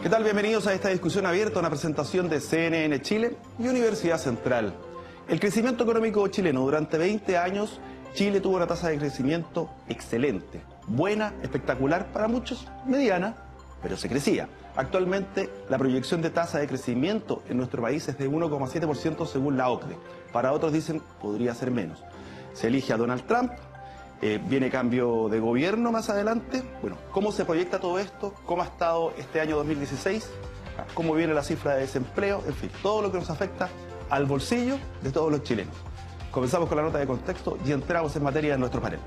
¿Qué tal? Bienvenidos a esta discusión abierta, una presentación de CNN Chile y Universidad Central. El crecimiento económico chileno durante 20 años, Chile tuvo una tasa de crecimiento excelente, buena, espectacular para muchos, mediana, pero se crecía. Actualmente, la proyección de tasa de crecimiento en nuestro país es de 1,7% según la OCDE. Para otros dicen, podría ser menos. Se elige a Donald Trump. Viene cambio de gobierno más adelante. Bueno, ¿cómo se proyecta todo esto? ¿Cómo ha estado este año 2016? ¿Cómo viene la cifra de desempleo? En fin, todo lo que nos afecta al bolsillo de todos los chilenos. Comenzamos con la nota de contexto y entramos en materia de nuestro panel.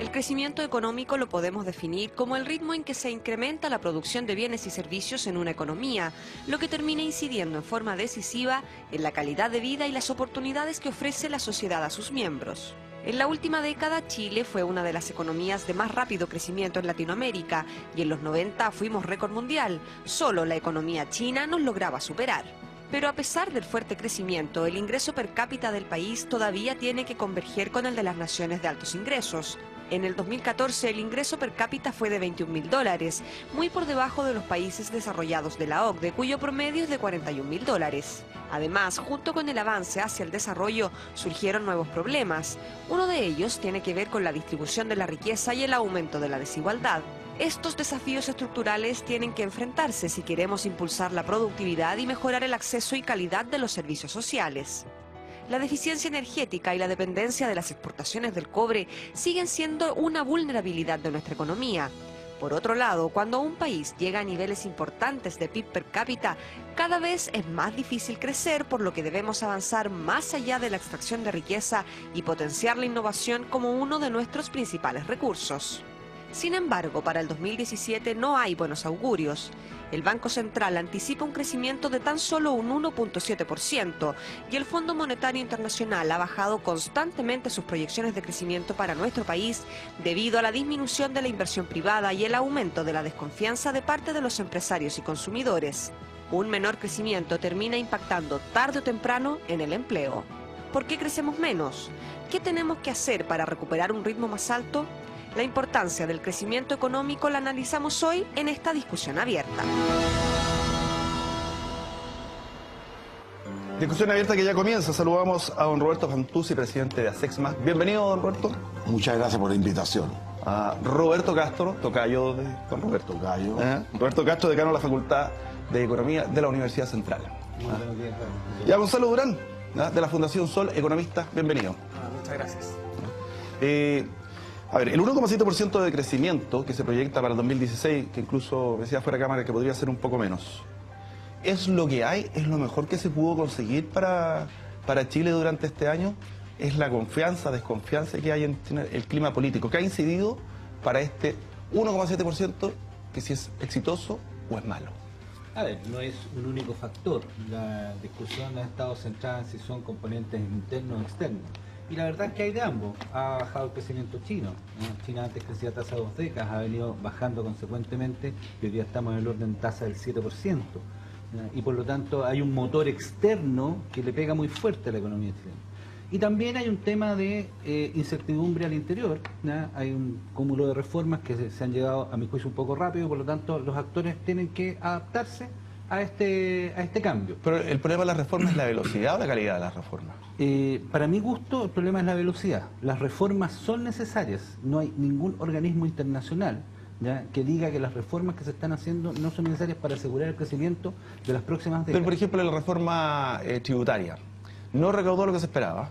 El crecimiento económico lo podemos definir como el ritmo en que se incrementa la producción de bienes y servicios en una economía, lo que termina incidiendo en forma decisiva en la calidad de vida y las oportunidades que ofrece la sociedad a sus miembros. En la última década, Chile fue una de las economías de más rápido crecimiento en Latinoamérica y en los 90 fuimos récord mundial. Solo la economía china nos lograba superar. Pero a pesar del fuerte crecimiento, el ingreso per cápita del país todavía tiene que converger con el de las naciones de altos ingresos. En el 2014 el ingreso per cápita fue de $21.000, muy por debajo de los países desarrollados de la OCDE, cuyo promedio es de $41.000. Además, junto con el avance hacia el desarrollo, surgieron nuevos problemas. Uno de ellos tiene que ver con la distribución de la riqueza y el aumento de la desigualdad. Estos desafíos estructurales tienen que enfrentarse si queremos impulsar la productividad y mejorar el acceso y calidad de los servicios sociales. La deficiencia energética y la dependencia de las exportaciones del cobre siguen siendo una vulnerabilidad de nuestra economía. Por otro lado, cuando un país llega a niveles importantes de PIB per cápita, cada vez es más difícil crecer, por lo que debemos avanzar más allá de la extracción de riqueza y potenciar la innovación como uno de nuestros principales recursos. Sin embargo, para el 2017 no hay buenos augurios. El Banco Central anticipa un crecimiento de tan solo un 1,7% y el Fondo Monetario Internacional ha bajado constantemente sus proyecciones de crecimiento para nuestro país debido a la disminución de la inversión privada y el aumento de la desconfianza de parte de los empresarios y consumidores. Un menor crecimiento termina impactando tarde o temprano en el empleo. ¿Por qué crecemos menos? ¿Qué tenemos que hacer para recuperar un ritmo más alto? La importancia del crecimiento económico la analizamos hoy en esta discusión abierta. Discusión abierta que ya comienza. Saludamos a don Roberto Fantuzzi, presidente de ASECSMA. Bienvenido, don Roberto. Muchas gracias por la invitación. A Roberto Castro, tocayo de don Roberto. Tocayo. Roberto Castro, decano de la Facultad de Economía de la Universidad Central. Buenos días. Y a Gonzalo Durán, de la Fundación Sol, economista. Bienvenido. Muchas gracias. A ver, el 1,7% de crecimiento que se proyecta para el 2016, que incluso decía fuera de cámara que podría ser un poco menos, ¿es lo que hay? ¿Es lo mejor que se pudo conseguir para Chile durante este año? ¿Es la confianza, desconfianza que hay en el clima político que ha incidido para este 1,7%, que si es exitoso o es malo? A ver, no es un único factor. La discusión ha estado centrada en si son componentes internos o externos. Y la verdad es que hay de ambos. Ha bajado el crecimiento chino. China antes crecía a tasa de 2 décadas, ha venido bajando consecuentemente y hoy día estamos en el orden de tasa del 7%. Y por lo tanto hay un motor externo que le pega muy fuerte a la economía chilena. Y también hay un tema de incertidumbre al interior. Hay un cúmulo de reformas que se han llegado, a mi juicio, un poco rápido, por lo tanto los actores tienen que adaptarse a este cambio. Pero el problema de las reformas es la velocidad o la calidad de las reformas. Para mi gusto, el problema es la velocidad. Las reformas son necesarias. No hay ningún organismo internacional que diga que las reformas que se están haciendo no son necesarias para asegurar el crecimiento de las próximas décadas. Pero, por ejemplo, la reforma tributaria no recaudó lo que se esperaba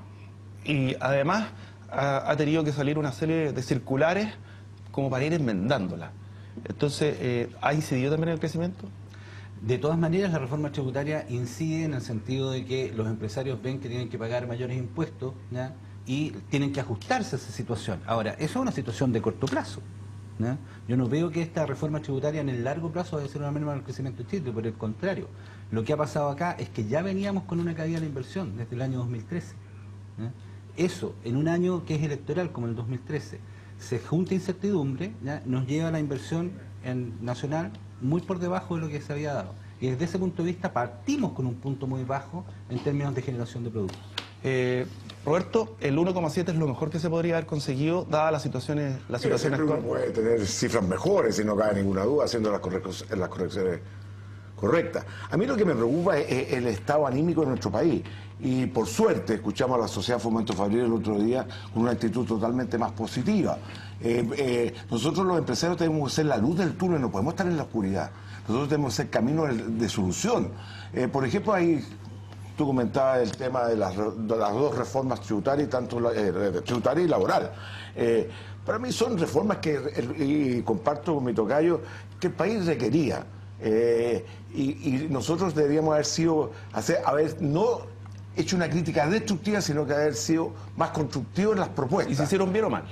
y además ha tenido que salir una serie de circulares como para ir enmendándola. Entonces, ¿ha incidido también en el crecimiento? De todas maneras, la reforma tributaria incide en el sentido de que los empresarios ven que tienen que pagar mayores impuestos y tienen que ajustarse a esa situación. Ahora, eso es una situación de corto plazo. Yo no veo que esta reforma tributaria en el largo plazo vaya a ser una merma del crecimiento de Chile, por el contrario. Lo que ha pasado acá es que ya veníamos con una caída de la inversión desde el año 2013. Eso, en un año que es electoral como el 2013, se junta incertidumbre, nos lleva a la inversión nacional muy por debajo de lo que se había dado. Y desde ese punto de vista partimos con un punto muy bajo en términos de generación de productos. Roberto, el 1,7 es lo mejor que se podría haber conseguido, dada la situación Siempre uno actual. puede tener cifras mejores, y no cabe ninguna duda, haciendo las correcciones correctas. A mí lo que me preocupa es el estado anímico de nuestro país. Y por suerte escuchamos a la Sociedad Fomento Fabril el otro día con una actitud totalmente más positiva. Nosotros los empresarios tenemos que ser la luz del túnel, no podemos estar en la oscuridad. Nosotros tenemos que ser camino de solución. Por ejemplo, tú comentabas el tema de las dos reformas tributarias, tanto tributaria y laboral. Para mí son reformas y comparto con mi tocayo, que el país requería. Y nosotros deberíamos haber no hecho una crítica destructiva, sino que haber sido más constructivos en las propuestas. ¿Y se hicieron bien o mal?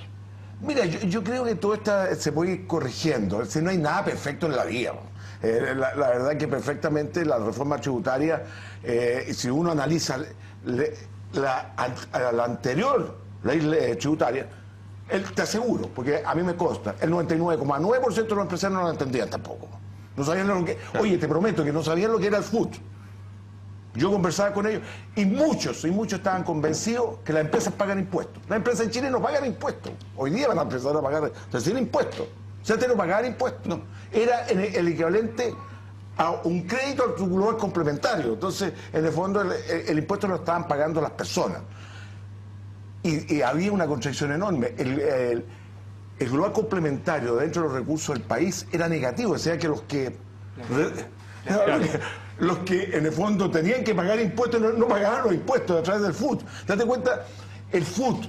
Mira, yo creo que todo esto se puede ir corrigiendo. No hay nada perfecto en la vida. La verdad que perfectamente la reforma tributaria, si uno analiza la anterior ley tributaria, te aseguro, porque a mí me consta, el 99,9% de los empresarios no lo entendían tampoco. No sabían lo que... Oye, te prometo que no sabían lo que era el FUT. Yo conversaba con ellos y muchos estaban convencidos que las empresas pagan impuestos. Las empresas en Chile no pagan impuestos. Hoy día van a empezar a pagar recién impuestos. O sea, no pagaban impuestos. No. Era el equivalente a un crédito al global complementario. Entonces, en el fondo, el impuesto lo estaban pagando las personas. Y había una contradicción enorme. El global complementario dentro de los recursos del país era negativo. O sea, que los que en el fondo tenían que pagar impuestos no pagaban los impuestos a través del FUT. Date cuenta, el FUT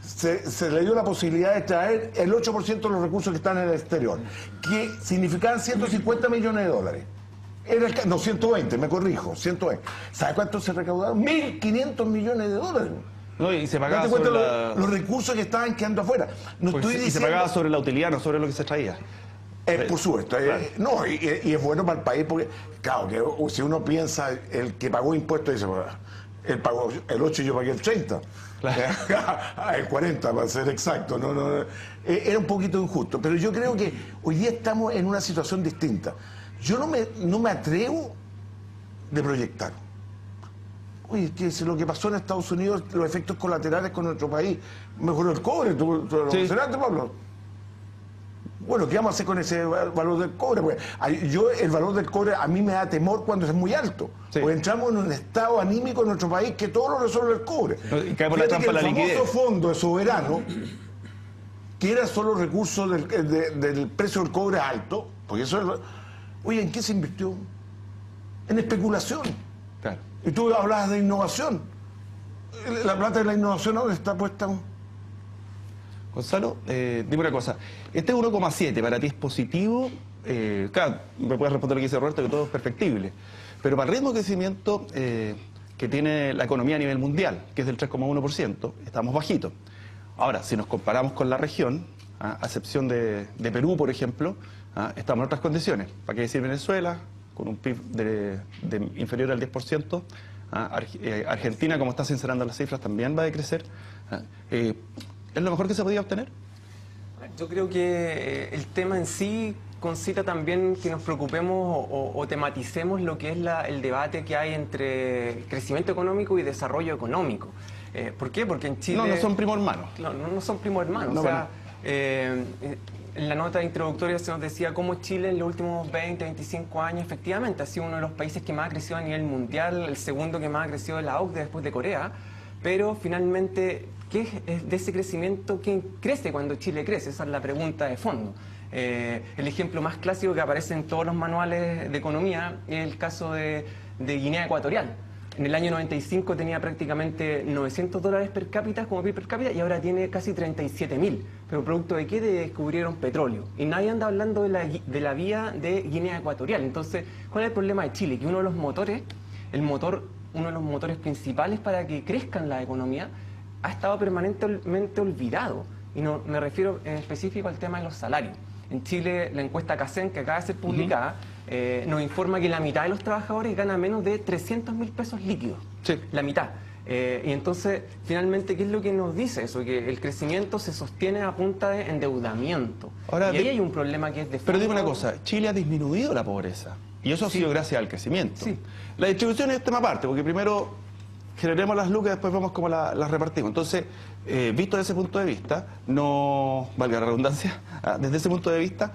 se le dio la posibilidad de traer el 8% de los recursos que están en el exterior, que significaban 150 millones de dólares. No, 120, me corrijo, 120. ¿Sabe cuánto se recaudaron? 1.500 millones de dólares. No, y se pagaba Date cuenta sobre los recursos que estaban quedando afuera. No estoy diciendo... Y se pagaba sobre la utilidad, no sobre lo que se traía. Por supuesto, claro. No, y es bueno para el país porque, claro, que si uno piensa, el que pagó impuestos dice, bueno, él pagó el 8 y yo pagué el 30, claro. El 40 para ser exacto, era un poquito injusto, pero yo creo que hoy día estamos en una situación distinta. Yo no me atrevo de proyectar. Oye, que es lo que pasó en Estados Unidos, los efectos colaterales con nuestro país, mejoró el cobre, ¿tú lo mencionaste, Pablo? Bueno, ¿qué vamos a hacer con ese valor del cobre? Pues, el valor del cobre a mí me da temor cuando es muy alto. Sí. Porque entramos en un estado anímico en nuestro país que todo lo resuelve el cobre. Y cae por la trampa la liquidez. El famoso fondo de soberano, que era solo recursos del precio del cobre alto, porque eso oye, ¿en qué se invirtió? En especulación. Claro. Y tú hablabas de innovación. La plata de la innovación, ¿dónde está puesta? Gonzalo, dime una cosa. Este 1,7 para ti es positivo. Claro, me puedes responder lo que dice Roberto, que todo es perfectible. Pero para el ritmo de crecimiento que tiene la economía a nivel mundial, que es del 3,1%, estamos bajitos. Ahora, si nos comparamos con la región, a excepción de Perú, por ejemplo, estamos en otras condiciones. ¿Para qué decir Venezuela? Con un PIB de inferior al 10%. Argentina, como está sincerando las cifras, también va a decrecer. ¿Es lo mejor que se podía obtener? Yo creo que el tema en sí concita también que nos preocupemos o tematicemos lo que es el debate que hay entre crecimiento económico y desarrollo económico. ¿Por qué? Porque en Chile... No son primos hermanos. No son primos hermanos. No, o sea, en la nota introductoria se nos decía cómo Chile en los últimos 20, 25 años efectivamente ha sido uno de los países que más ha crecido a nivel mundial, el segundo que más ha crecido de la OCDE después de Corea, pero finalmente, ¿qué es de ese crecimiento? ¿Quién crece cuando Chile crece? Esa es la pregunta de fondo. El ejemplo más clásico que aparece en todos los manuales de economía es el caso de Guinea Ecuatorial. En el año 95 tenía prácticamente $900 per cápita como PIB per cápita y ahora tiene casi 37.000. ¿Pero producto de qué? Descubrieron petróleo. Y nadie anda hablando de la vía de Guinea Ecuatorial. Entonces, ¿cuál es el problema de Chile? Que uno de los motores principales para que crezcan la economía ha estado permanentemente olvidado. Y no me refiero en específico al tema de los salarios. En Chile, la encuesta CACEN, que acaba de ser publicada, nos informa que la mitad de los trabajadores gana menos de 300.000 pesos líquidos. Sí. La mitad. Y entonces, finalmente, ¿qué es lo que nos dice eso? Que el crecimiento se sostiene a punta de endeudamiento. Ahora, y ahí hay un problema que es de fondo. Pero digo una cosa, Chile ha disminuido la pobreza. Y eso ha sido gracias al crecimiento. Sí. La distribución es tema aparte, porque primero generemos las lucas y después vemos cómo las repartimos. Entonces, visto desde ese punto de vista, no, valga la redundancia, desde ese punto de vista,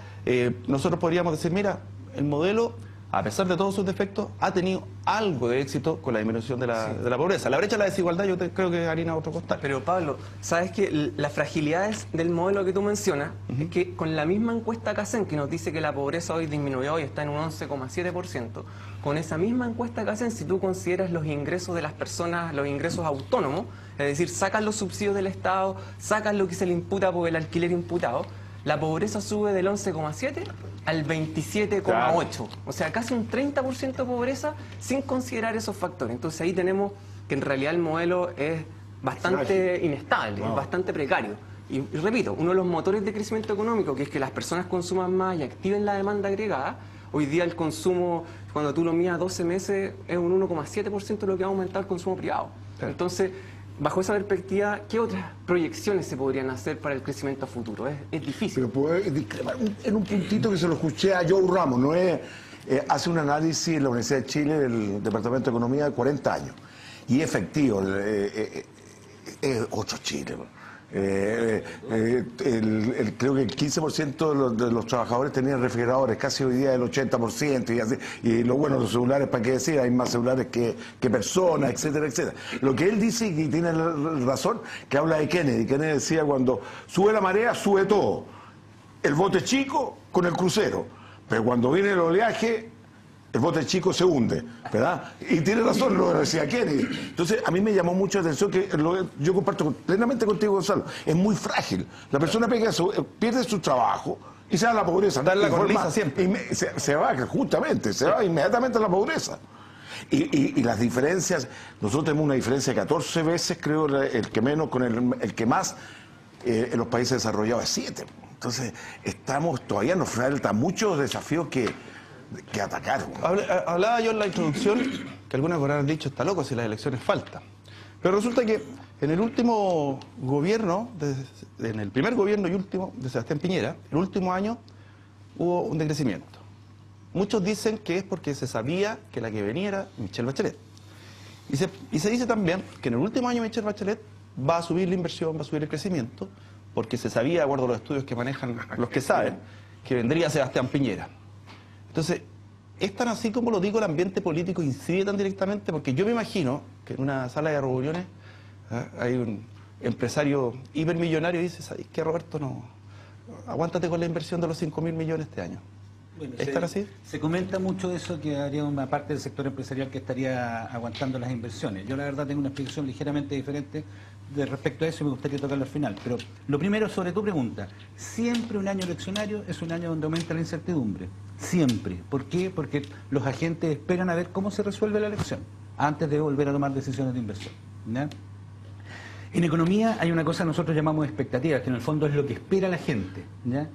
nosotros podríamos decir, mira, el modelo, a pesar de todos sus defectos, ha tenido algo de éxito con la disminución de la pobreza. La brecha de la desigualdad yo creo que harina otro costal. Pero Pablo, ¿sabes que las fragilidades del modelo que tú mencionas es que con la misma encuesta CACEN que nos dice que la pobreza hoy disminuyó y está en un 11,7%, con esa misma encuesta CACEN, si tú consideras los ingresos de las personas, los ingresos autónomos, es decir, sacas los subsidios del Estado, sacas lo que se le imputa por el alquiler imputado, la pobreza sube del 11,7 al 27,8. Claro. O sea, casi un 30% de pobreza sin considerar esos factores. Entonces ahí tenemos que en realidad el modelo es bastante inestable, es bastante precario. Y repito, uno de los motores de crecimiento económico, que es que las personas consuman más y activen la demanda agregada, hoy día el consumo, cuando tú lo miras 12 meses, es un 1,7% de lo que ha aumentado el consumo privado. Claro. Entonces, bajo esa perspectiva, ¿qué otras proyecciones se podrían hacer para el crecimiento futuro? Es difícil. Pero puedo discrepar en un puntito que se lo escuché a Joe Ramos, no es, hace un análisis en la Universidad de Chile del Departamento de Economía de 40 años. Y efectivo, es otro Chile. Creo que el 15% de los trabajadores tenían refrigeradores, casi hoy día el 80%, y así, y lo bueno, los celulares, para qué decir, hay más celulares que personas, etcétera, etcétera. Lo que él dice, y tiene razón, que habla de Kennedy. Kennedy decía, cuando sube la marea, sube todo. El bote chico con el crucero, pero cuando viene el oleaje, el bote chico se hunde, ¿verdad? Y tiene razón, lo decía Kennedy. Entonces, a mí me llamó mucho la atención que yo comparto plenamente contigo, Gonzalo. Es muy frágil. La persona pierde su trabajo y se va a la pobreza. Está en la cornisa siempre. Y se va, justamente, se va inmediatamente a la pobreza. Y las diferencias, nosotros tenemos una diferencia de 14 veces, creo, el que menos con el que más en los países desarrollados es 7. Entonces, todavía nos faltan muchos desafíos que atacar. Hablaba yo en la introducción que algunos habrán dicho, está loco si las elecciones faltan. Pero resulta que en el último gobierno, en el primer gobierno y último de Sebastián Piñera, el último año hubo un decrecimiento. Muchos dicen que es porque se sabía que la que venía era Michelle Bachelet. Y se dice también que en el último año Michelle Bachelet va a subir la inversión, va a subir el crecimiento, porque se sabía, de acuerdo a los estudios que manejan los que saben, que vendría Sebastián Piñera. Entonces, es tan así como lo digo, el ambiente político incide tan directamente, porque yo me imagino que en una sala de reuniones hay un empresario hipermillonario y dice, ¿sabes qué, Roberto? No, aguántate con la inversión de los 5.000 millones este año. Bueno, ¿Es tan así? Se comenta mucho eso, que habría una parte del sector empresarial que estaría aguantando las inversiones. Yo la verdad tengo una explicación ligeramente diferente respecto a eso y me gustaría tocarlo al final. Pero lo primero, sobre tu pregunta, siempre un año eleccionario es un año donde aumenta la incertidumbre. Siempre. ¿Por qué? Porque los agentes esperan a ver cómo se resuelve la elección antes de volver a tomar decisiones de inversión, ¿ya? En economía hay una cosa que nosotros llamamos expectativas, que en el fondo es lo que espera la gente, ¿ya?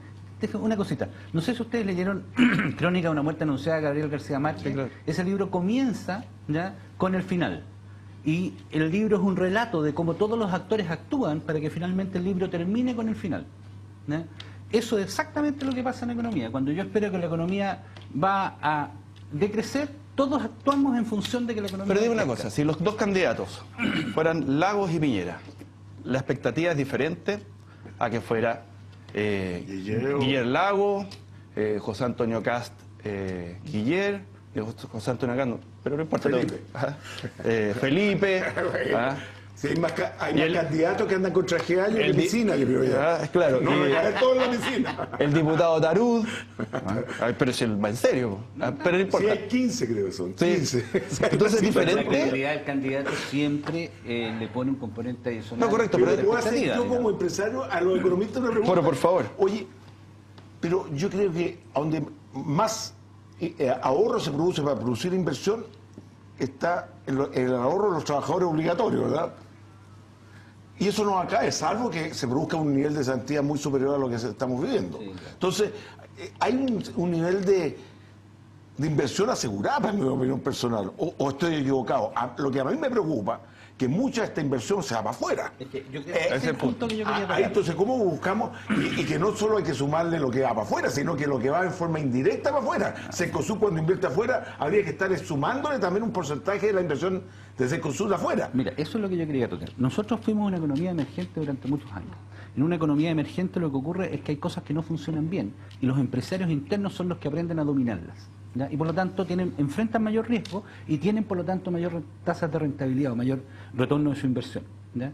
Una cosita, no sé si ustedes leyeron Crónica de una muerte anunciada de Gabriel García Márquez. Sí, claro. Ese libro comienza, ¿ya?, con el final. Y el libro es un relato de cómo todos los actores actúan para que finalmente el libro termine con el final, ¿ya? Eso es exactamente lo que pasa en la economía. Cuando yo espero que la economía va a decrecer, todos actuamos en función de que la economía... Pero dime una cosa, si los dos candidatos fueran Lagos y Piñera, la expectativa es diferente a que fuera Guillermo Lagos, José Antonio Cast, Guiller, José Antonio Cast, pero no importa. Felipe. Sí, hay más candidatos que andan con traje de año en piscina, yo creo ya. Claro. No, me caen todos en la piscina. El diputado Tarud. Pero si él va en serio. Pero no importa. Sí, hay 15 creo que son. 15. Entonces es diferente. La realidad del candidato siempre le pone un componente adicional. No, correcto. Pero puedo hacer yo como empresario a los economistas una pregunta. Pero por favor. Oye, pero yo creo que donde más ahorro se produce para producir inversión está el ahorro de los trabajadores obligatorios, ¿verdad? Y eso no va a caer, salvo que se produzca un nivel de cesantía muy superior a lo que estamos viviendo. Sí, claro. Entonces, hay un nivel de inversión asegurada, en mi opinión personal, o estoy equivocado. Lo que a mí me preocupa que mucha de esta inversión se va para afuera. Es que yo creo Ese ese es el punto que yo quería tocar. Entonces, ¿cómo buscamos? Y que no solo hay que sumarle lo que va para afuera, sino que lo que va en forma indirecta para afuera. Cencosud, cuando invierte afuera, habría que estar sumándole también un porcentaje de la inversión de Cencosud afuera. Mira, eso es lo que yo quería tocar. Nosotros fuimos una economía emergente durante muchos años. En una economía emergente lo que ocurre es que hay cosas que no funcionan bien y los empresarios internos son los que aprenden a dominarlas, ¿ya? Y por lo tanto enfrentan mayor riesgo y tienen por lo tanto mayor tasas de rentabilidad o mayor retorno de su inversión, ¿ya?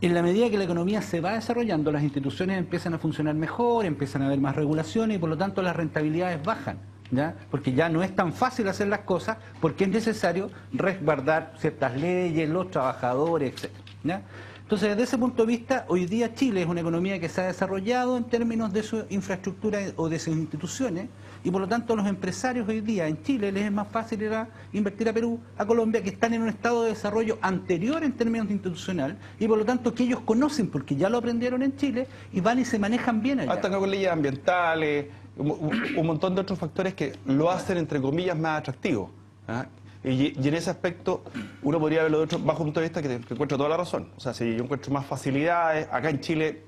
En la medida que la economía se va desarrollando, las instituciones empiezan a funcionar mejor, empiezan a haber más regulaciones y por lo tanto las rentabilidades bajan, ¿ya? Porque ya no es tan fácil hacer las cosas porque es necesario resguardar ciertas leyes, los trabajadores, etc., ¿ya? Entonces, desde ese punto de vista, hoy día Chile es una economía que se ha desarrollado en términos de su infraestructura o de sus instituciones y por lo tanto los empresarios hoy día en Chile les es más fácil ir a invertir a Perú, a Colombia, que están en un estado de desarrollo anterior en términos institucional y por lo tanto que ellos conocen porque ya lo aprendieron en Chile y van y se manejan bien allá. Hasta con leyes ambientales, un montón de otros factores que lo hacen, entre comillas, más atractivo, ¿ah? Y en ese aspecto uno podría verlo de otro, bajo un punto de vista que encuentro toda la razón. O sea, si yo encuentro más facilidades, acá en Chile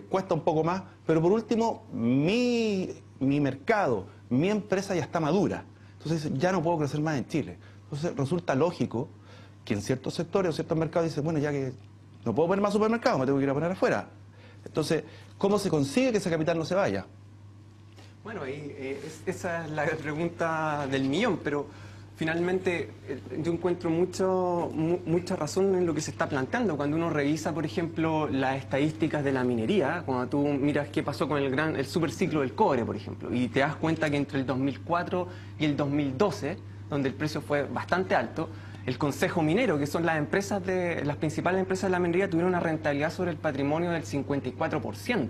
cuesta un poco más, pero por último, mi mercado, mi empresa ya está madura. Entonces ya no puedo crecer más en Chile. Entonces resulta lógico que en ciertos sectores o ciertos mercados dicen, bueno, ya que no puedo poner más supermercados, me tengo que ir a poner afuera. Entonces, ¿cómo se consigue que ese capital no se vaya? Bueno, esa es la pregunta del millón, pero finalmente yo encuentro mucha razón en lo que se está planteando. Cuando uno revisa, por ejemplo, las estadísticas de la minería, cuando tú miras qué pasó con el superciclo del cobre, por ejemplo, y te das cuenta que entre el 2004 y el 2012, donde el precio fue bastante alto, el Consejo Minero, que son las principales empresas de la minería, tuvieron una rentabilidad sobre el patrimonio del 54%.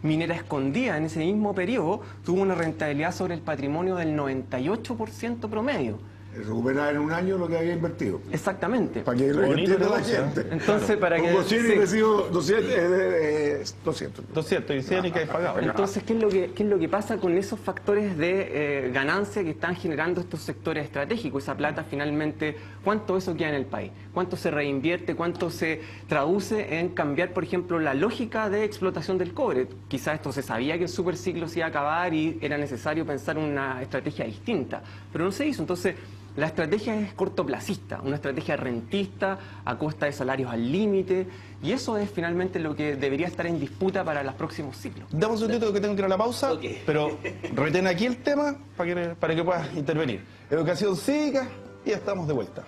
Minera Escondida en ese mismo periodo tuvo una rentabilidad sobre el patrimonio del 98% promedio. Recuperar en un año lo que había invertido. Exactamente. Para que lo entienda la gente. Entonces, para que... Como si recibo 200. 200 y 100 y que hay pagado. Entonces, ¿qué es lo que pasa con esos factores de ganancia que están generando estos sectores estratégicos? Esa plata finalmente, ¿cuánto eso queda en el país? ¿Cuánto se reinvierte? ¿Cuánto se traduce en cambiar, por ejemplo, la lógica de explotación del cobre? Quizás esto se sabía que el superciclo se iba a acabar y era necesario pensar una estrategia distinta, pero no se hizo. Entonces, la estrategia es cortoplacista, una estrategia rentista a costa de salarios al límite, y eso es finalmente lo que debería estar en disputa para los próximos ciclos. Damos un segundito que tengo que ir a la pausa, pero retén aquí el tema para que puedas intervenir. Educación cívica y ya estamos de vuelta.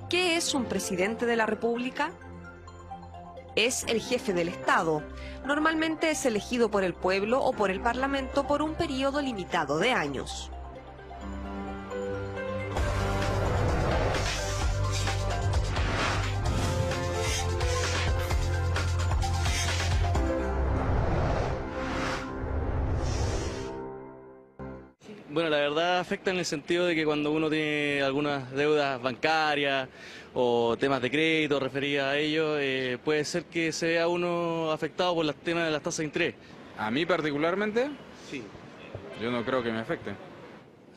¿Qué es un presidente de la República? Es el jefe del Estado. Normalmente es elegido por el pueblo o por el Parlamento por un periodo limitado de años. Bueno, la verdad afecta en el sentido de que cuando uno tiene algunas deudas bancarias o temas de crédito referidas a ello, puede ser que se vea uno afectado por los temas de las tasas de interés. ¿A mí particularmente? Sí. Yo no creo que me afecte.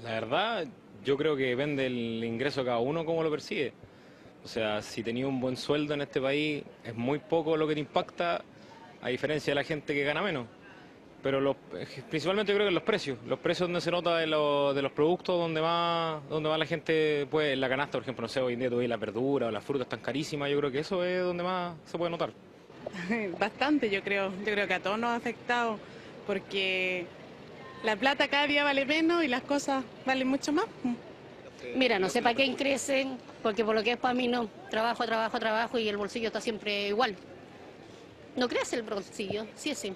La verdad, yo creo que depende del ingreso de cada uno, cómo lo percibe. O sea, si tenías un buen sueldo en este país, es muy poco lo que te impacta, a diferencia de la gente que gana menos. Pero principalmente yo creo que los precios donde se nota de los productos, donde va la gente, pues en la canasta, por ejemplo, no sé, hoy en día tú ves la verdura o las frutas tan carísimas, yo creo que eso es donde más se puede notar. Bastante, yo creo que a todos nos ha afectado, porque la plata cada día vale menos y las cosas valen mucho más. Mira, no sé para qué crecen, porque por lo que es para mí no, trabajo y el bolsillo está siempre igual. No crece el bolsillo, sí es sí.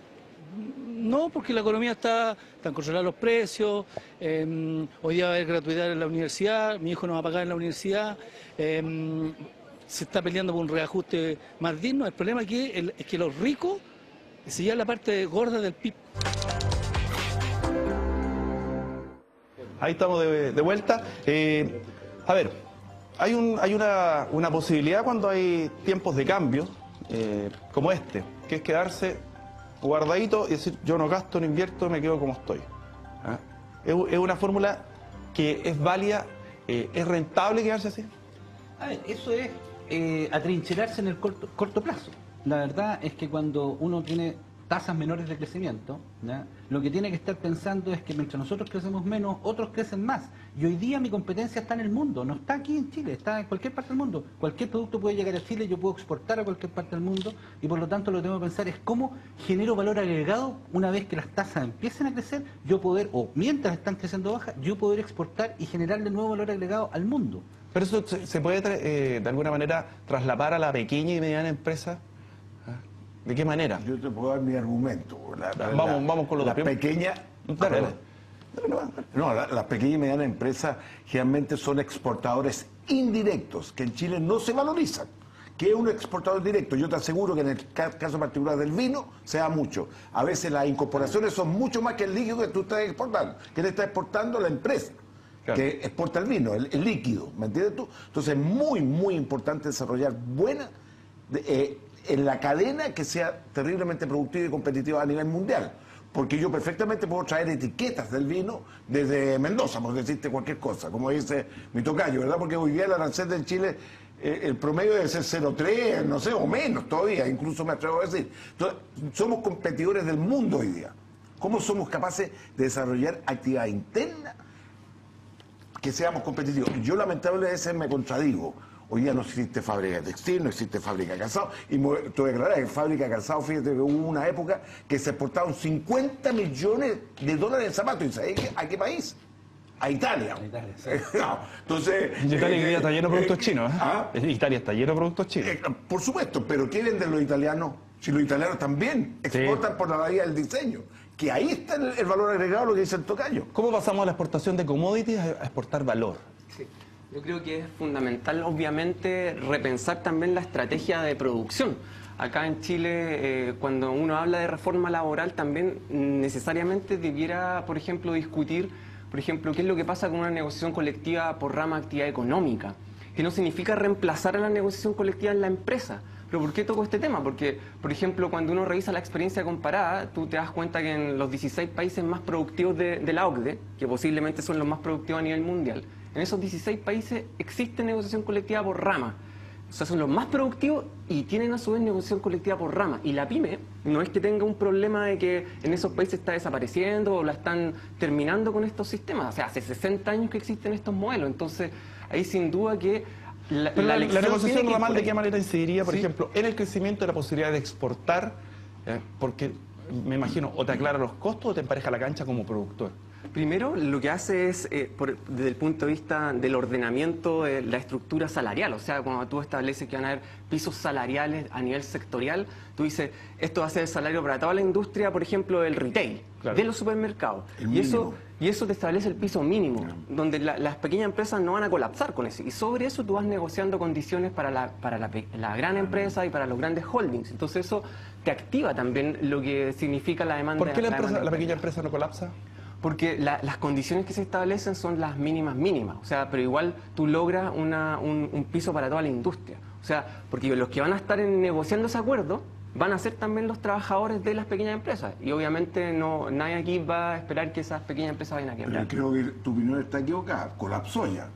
No, porque la economía están controlados los precios, hoy día va a haber gratuidad en la universidad, mi hijo no va a pagar en la universidad, se está peleando por un reajuste más digno. El problema aquí es que los ricos se llevan la parte gorda del PIB. Ahí estamos de vuelta. A ver, hay una posibilidad cuando hay tiempos de cambio, como este, que es quedarse guardadito y decir, yo no gasto, no invierto, me quedo como estoy. ¿Ah? Es una fórmula que es válida, es rentable quedarse así. A ver, eso es atrincherarse en el corto plazo. La verdad es que cuando uno tiene tasas menores de crecimiento, ¿ya?, lo que tiene que estar pensando es que mientras nosotros crecemos menos, otros crecen más. Y hoy día mi competencia está en el mundo, no está aquí en Chile, está en cualquier parte del mundo. Cualquier producto puede llegar a Chile, yo puedo exportar a cualquier parte del mundo, y por lo tanto lo que tengo que pensar es cómo genero valor agregado una vez que las tasas empiecen a crecer, yo poder, o mientras están creciendo bajas, yo poder exportar y generarle nuevo valor agregado al mundo. Pero eso se puede de alguna manera trasladar a la pequeña y mediana empresa. ¿De qué manera? Yo te puedo dar mi argumento. Vamos con lo las pequeñas. Las pequeñas y medianas empresas generalmente son exportadores indirectos, que en Chile no se valorizan. ¿Qué es un exportador directo? Yo te aseguro que en el caso particular del vino se da mucho. A veces las incorporaciones son mucho más que el líquido que tú estás exportando. ¿Quién está exportando? La empresa. Claro. Que exporta el vino, el líquido, ¿me entiendes tú? Entonces es muy, muy importante desarrollar buena en la cadena que sea terriblemente productiva y competitiva a nivel mundial. Porque yo perfectamente puedo traer etiquetas del vino desde Mendoza, por decirte cualquier cosa, como dice mi tocayo, ¿verdad? Porque hoy día el arancel de Chile, el promedio debe ser 0,3, no sé, o menos todavía, incluso me atrevo a decir. Entonces, somos competidores del mundo hoy día. ¿Cómo somos capaces de desarrollar actividad interna que seamos competitivos? Yo lamentablemente me contradigo. Hoy día no existe fábrica de textil, no existe fábrica de calzado. Y te voy a aclarar que fábrica de calzado, fíjate que hubo una época que se exportaban 50 millones de dólares en zapatos. ¿Y sabés a qué país? A Italia. A Italia, sí. No, entonces... Italia está lleno de productos chinos, ¿eh? Italia está lleno de productos chinos. Por supuesto, pero ¿qué venden los italianos? Si los italianos también exportan por la vía del diseño. Que ahí está el valor agregado, lo que dice el tocayo. ¿Cómo pasamos de la exportación de commodities a exportar valor? Sí. Yo creo que es fundamental, obviamente, repensar también la estrategia de producción. Acá en Chile, cuando uno habla de reforma laboral, también necesariamente debiera, por ejemplo, discutir, por ejemplo, qué es lo que pasa con una negociación colectiva por rama de actividad económica, que no significa reemplazar a la negociación colectiva en la empresa. ¿Pero por qué toco este tema? Porque, por ejemplo, cuando uno revisa la experiencia comparada, tú te das cuenta que en los 16 países más productivos de la OCDE, que posiblemente son los más productivos a nivel mundial, en esos 16 países existe negociación colectiva por rama. O sea, son los más productivos y tienen a su vez negociación colectiva por rama. Y la pyme no es que tenga un problema de que en esos países está desapareciendo o la están terminando con estos sistemas. O sea, hace 60 años que existen estos modelos. Entonces, ahí sin duda que la negociación ramal, ¿de qué manera incidiría, por ejemplo, en el crecimiento de la posibilidad de exportar? Porque me imagino, o te aclara los costos o te empareja la cancha como productor. Primero, lo que hace es, desde el punto de vista del ordenamiento de la estructura salarial, o sea, cuando tú estableces que van a haber pisos salariales a nivel sectorial, tú dices, esto va a ser el salario para toda la industria, por ejemplo, del retail, claro, de los supermercados. Y eso te establece el piso mínimo, donde las pequeñas empresas no van a colapsar con eso. Y sobre eso tú vas negociando condiciones para la gran empresa y para los grandes holdings. Entonces eso te activa también lo que significa la demanda. ¿Por qué la pequeña empresa no colapsa? Porque las condiciones que se establecen son las mínimas, o sea, pero igual tú logras un piso para toda la industria. O sea, porque los que van a estar negociando ese acuerdo van a ser también los trabajadores de las pequeñas empresas. Y obviamente nadie aquí va a esperar que esas pequeñas empresas vayan a quebrar. Yo creo que tu opinión está equivocada, colapsó ya.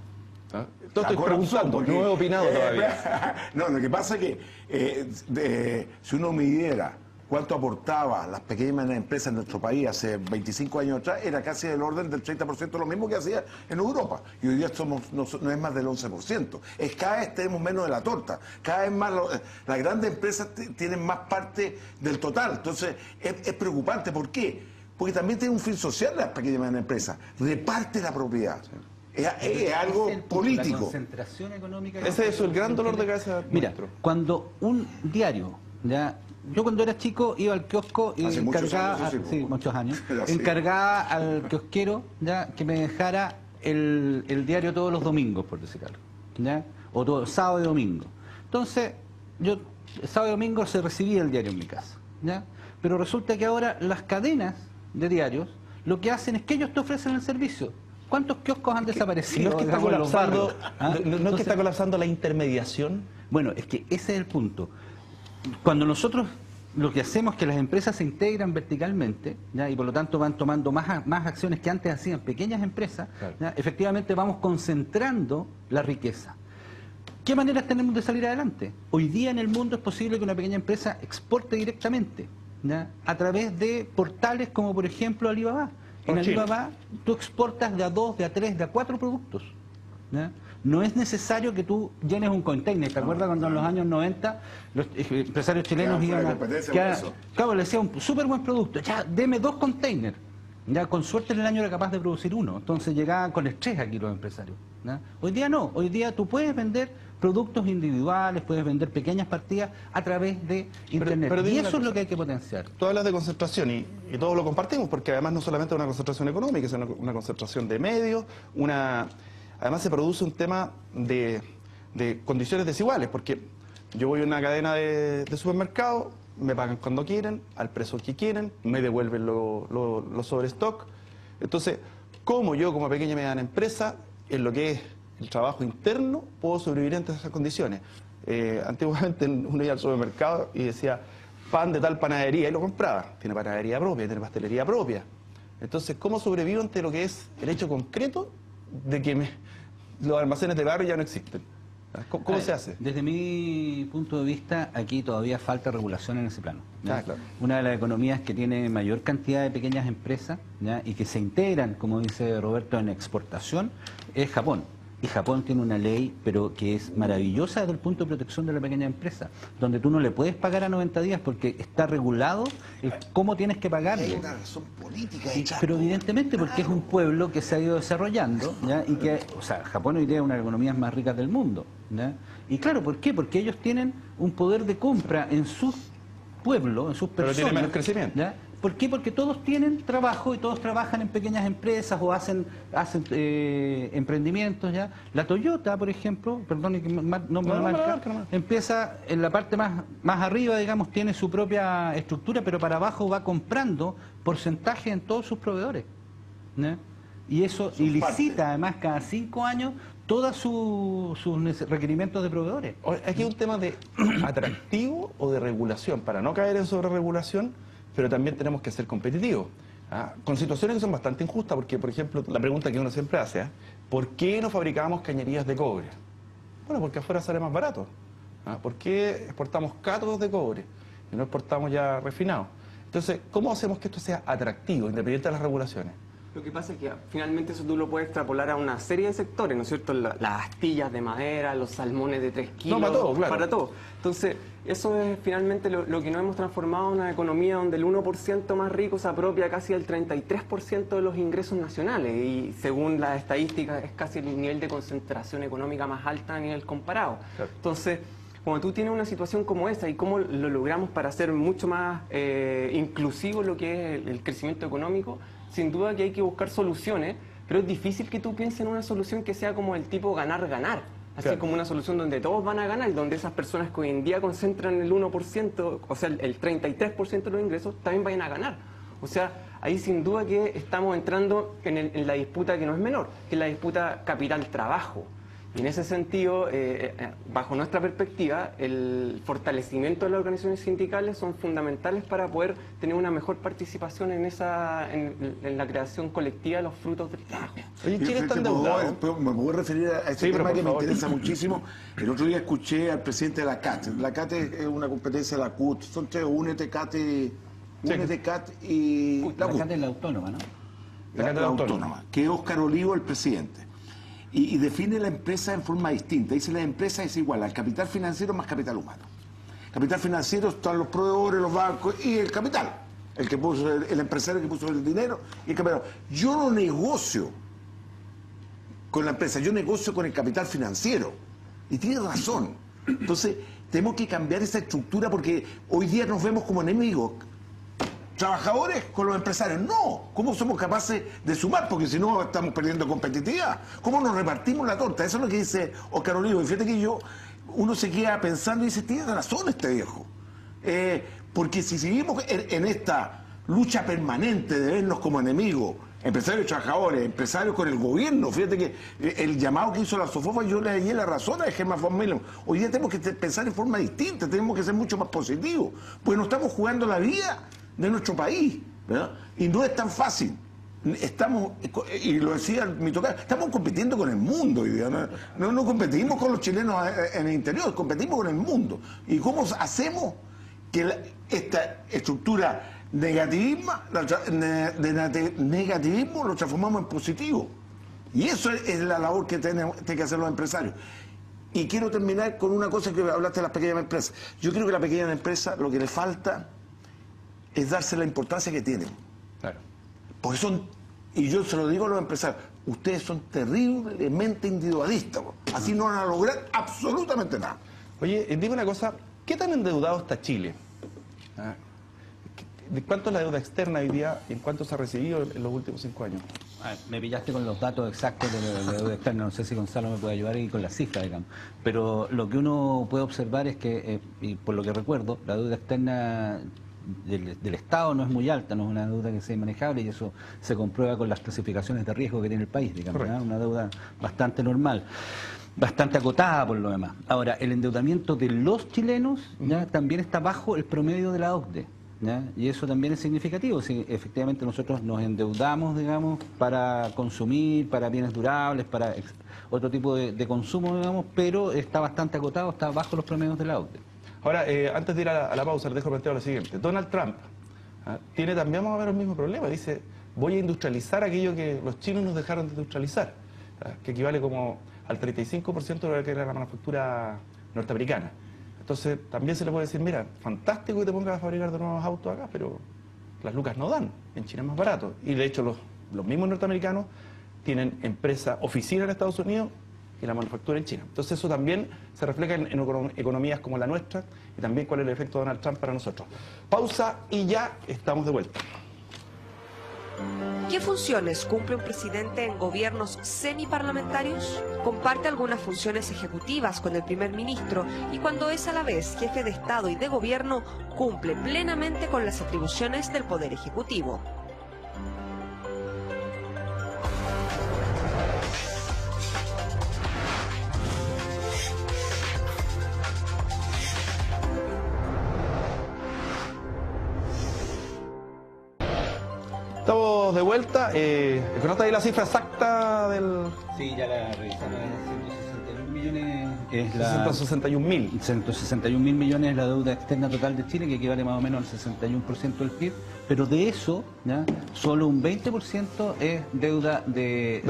Estoy preguntando, no he opinado todavía. No, lo que pasa es que si uno midiera cuánto aportaba las pequeñas y medianas empresas en nuestro país hace 25 años atrás, era casi del orden del 30% lo mismo que hacía en Europa. Y hoy día no es más del 11%. Cada vez tenemos menos de la torta. Cada vez más las grandes empresas tienen más parte del total. Entonces es preocupante. ¿Por qué? Porque también tiene un fin social las pequeñas y medianas empresas. Reparte la propiedad. Es algo político. La concentración económica. Ese es el gran dolor de cabeza. Mira, cuando un diario, ya... Yo cuando era chico iba al kiosco y encargaba, muchos años, encargaba al kiosquero ya que me dejara el diario todos los domingos, por decir algo, ¿ya? O todo, sábado y domingo. Entonces, yo sábado y domingo se recibía el diario en mi casa, ¿ya? Pero resulta que ahora las cadenas de diarios lo que hacen es que ellos te ofrecen el servicio. ¿Cuántos kioscos han desaparecido? ¿No es que está colapsando, ¿no es que está colapsando la intermediación? Bueno, es que ese es el punto. Cuando nosotros lo que hacemos es que las empresas se integran verticalmente, ¿ya? Y por lo tanto van tomando más acciones que antes hacían pequeñas empresas, claro, ¿ya? Efectivamente vamos concentrando la riqueza. ¿Qué maneras tenemos de salir adelante? Hoy día en el mundo es posible que una pequeña empresa exporte directamente, ¿ya? A través de portales como por ejemplo Alibaba. En Alibaba tú exportas de a 2, de a 3, de a 4 productos, ¿ya? No es necesario que tú llenes un container. ¿Te acuerdas cuando en los años 90 los empresarios chilenos iban a... Claro, le decía un súper buen producto, ya, deme 2 containers. Ya, con suerte en el año era capaz de producir 1. Entonces llegaban con estrés aquí los empresarios, ¿ya? Hoy día no. Hoy día tú puedes vender productos individuales, puedes vender pequeñas partidas a través de Internet. Y eso es lo que hay que potenciar. Tú hablas de concentración y todos lo compartimos, porque además no solamente es una concentración económica, es una concentración de medios, además se produce un tema de condiciones desiguales, porque yo voy a una cadena de supermercados, me pagan cuando quieren, al precio que quieren, me devuelven los sobrestock. Entonces, ¿cómo yo como pequeña y mediana empresa, en lo que es el trabajo interno, puedo sobrevivir ante esas condiciones? Antiguamente uno iba al supermercado y decía, pan de tal panadería, y lo compraba. Tiene panadería propia, tiene pastelería propia. Entonces, ¿cómo sobrevivo ante lo que es el hecho concreto de que los almacenes de barrio ya no existen? ¿Cómo se hace? Desde mi punto de vista, aquí todavía falta regulación en ese plano, ¿ya? Claro. Una de las economías que tiene mayor cantidad de pequeñas empresas, ¿ya? Y que se integran, como dice Roberto, en exportación, es Japón. Y Japón tiene una ley, pero que es maravillosa desde el punto de protección de la pequeña empresa, donde tú no le puedes pagar a 90 días porque está regulado cómo tienes que pagarle. Hay una razón política pero evidentemente porque es un pueblo que se ha ido desarrollando, ¿ya? Y que, o sea, Japón hoy día es una de las economías más ricas del mundo, ¿ya? Y claro, ¿por qué? Porque ellos tienen un poder de compra en sus pueblos, en sus personas. Pero tiene menos crecimiento. ¿Ya? ¿Por qué? Porque todos tienen trabajo y todos trabajan en pequeñas empresas o hacen emprendimientos, ¿ya? La Toyota, por ejemplo, perdón, no me marca, empieza en la parte más arriba, digamos, tiene su propia estructura, pero para abajo va comprando porcentaje en todos sus proveedores, ¿ya? Y eso licita además cada 5 años todos sus requerimientos de proveedores. Aquí hay un tema de atractivo o de regulación, para no caer en sobreregulación, pero también tenemos que ser competitivos, ¿ah? Con situaciones que son bastante injustas, porque, por ejemplo, la pregunta que uno siempre hace, ¿ah? ¿Por qué no fabricamos cañerías de cobre? Bueno, porque afuera sale más barato. ¿Ah? ¿Por qué exportamos cátodos de cobre y no exportamos ya refinados? Entonces, ¿cómo hacemos que esto sea atractivo, independiente de las regulaciones? Lo que pasa es que finalmente eso tú lo puedes extrapolar a una serie de sectores, ¿no es cierto? Las astillas de madera, los salmones de 3 kilos. No, para todo, claro. Para todo. Entonces, eso es finalmente lo que nos hemos transformado en una economía donde el 1% más rico se apropia casi del 33% de los ingresos nacionales. Y según las estadísticas, es casi el nivel de concentración económica más alta a nivel comparado. Claro. Entonces, cuando tú tienes una situación como esa y cómo lo logramos para hacer mucho más inclusivo lo que es el crecimiento económico, sin duda que hay que buscar soluciones, pero es difícil que tú pienses en una solución que sea como el tipo ganar-ganar, así claro, como una solución donde todos van a ganar y donde esas personas que hoy en día concentran el 1%, o sea, el 33% de los ingresos, también vayan a ganar. O sea, ahí sin duda que estamos entrando en la disputa que no es menor, que es la disputa capital-trabajo. Y en ese sentido, bajo nuestra perspectiva, el fortalecimiento de las organizaciones sindicales son fundamentales para poder tener una mejor participación en la creación colectiva de los frutos del trabajo. Oye, Chile está endeudado. ¿Me puedo referir a este tema que me interesa muchísimo? El otro día escuché al presidente de la CAT. La CAT es una competencia de la CUT. Son tres, UNET, CAT y la CAT es la autónoma, ¿no? La autónoma, que es Óscar Olivo, el presidente. Y define la empresa en forma distinta. Dice la empresa es igual al capital financiero más capital humano. Capital financiero están los proveedores, los bancos y el capital. El que puso el empresario que puso el dinero y el capital. Yo no negocio con la empresa, yo negocio con el capital financiero. Y tiene razón. Entonces, tenemos que cambiar esa estructura porque hoy día nos vemos como enemigos. ¿Trabajadores con los empresarios? No. ¿Cómo somos capaces de sumar? Porque si no estamos perdiendo competitividad. ¿Cómo nos repartimos la torta? Eso es lo que dice Óscar Olivo. Y fíjate que uno se queda pensando y dice, tiene razón este viejo. Porque si seguimos en esta lucha permanente de vernos como enemigos, empresarios y trabajadores, empresarios con el gobierno, fíjate que el llamado que hizo la SOFOFA, yo le di la razón a Germán von Mellon. Hoy día tenemos que pensar en forma distinta, tenemos que ser mucho más positivos, porque nos estamos jugando la vida de nuestro país, ¿verdad? Y no es tan fácil. estamos, y lo decía mi tocayo, estamos compitiendo con el mundo hoy día. No competimos con los chilenos en el interior, competimos con el mundo. ¿Y cómo hacemos que esta estructura negativismo lo transformamos en positivo? Y eso es la labor que tienen que hacer los empresarios. Y quiero terminar con una cosa que hablaste de las pequeñas empresas. Yo creo que a la pequeña empresa lo que le falta es darse la importancia que tienen. Claro. Porque y yo se lo digo a los empresarios, ustedes son terriblemente individualistas. Así no van a lograr absolutamente nada. Oye, dime una cosa, ¿qué tan endeudado está Chile? ¿De cuánto es la deuda externa hoy día y en cuánto se ha recibido en los últimos 5 años? Me pillaste con los datos exactos de la deuda externa, no sé si Gonzalo me puede ayudar ahí con las cifras, digamos. Pero lo que uno puede observar es que, y por lo que recuerdo, la deuda externa del Estado no es muy alta, no es una deuda que sea inmanejable, y eso se comprueba con las clasificaciones de riesgo que tiene el país, digamos, ¿no? Una deuda bastante normal, bastante acotada por lo demás. Ahora, el endeudamiento de los chilenos ya también está bajo el promedio de la OCDE, ¿ya? Y eso también es significativo. Si efectivamente nosotros nos endeudamos, digamos, para consumir, para bienes durables, para otro tipo de consumo, digamos, pero está bastante acotado, está bajo los promedios de la OCDE. Ahora, antes de ir a la pausa, les dejo planteado lo siguiente. Donald Trump tiene también más o menos el mismo problema. Dice, voy a industrializar aquello que los chinos nos dejaron de industrializar, que equivale como al 35% de lo que era la manufactura norteamericana. Entonces, también se le puede decir, mira, fantástico que te pongas a fabricar de nuevos autos acá, pero las lucas no dan. En China es más barato. Y de hecho, los mismos norteamericanos tienen empresa, oficina en Estados Unidos y la manufactura en China. Entonces eso también se refleja en economías como la nuestra y también cuál es el efecto de Donald Trump para nosotros. Pausa y ya estamos de vuelta. ¿Qué funciones cumple un presidente en gobiernos semiparlamentarios? Comparte algunas funciones ejecutivas con el primer ministro y cuando es a la vez jefe de Estado y de gobierno, cumple plenamente con las atribuciones del Poder Ejecutivo. Estamos de vuelta. ¿Conoce ahí la cifra exacta del...? Sí, ya la revisamos. 161 millones es la... 161.000. 161.000 millones es la deuda externa total de Chile, que equivale más o menos al 61% del PIB. Pero de eso, ¿ya?, solo un 20% es deuda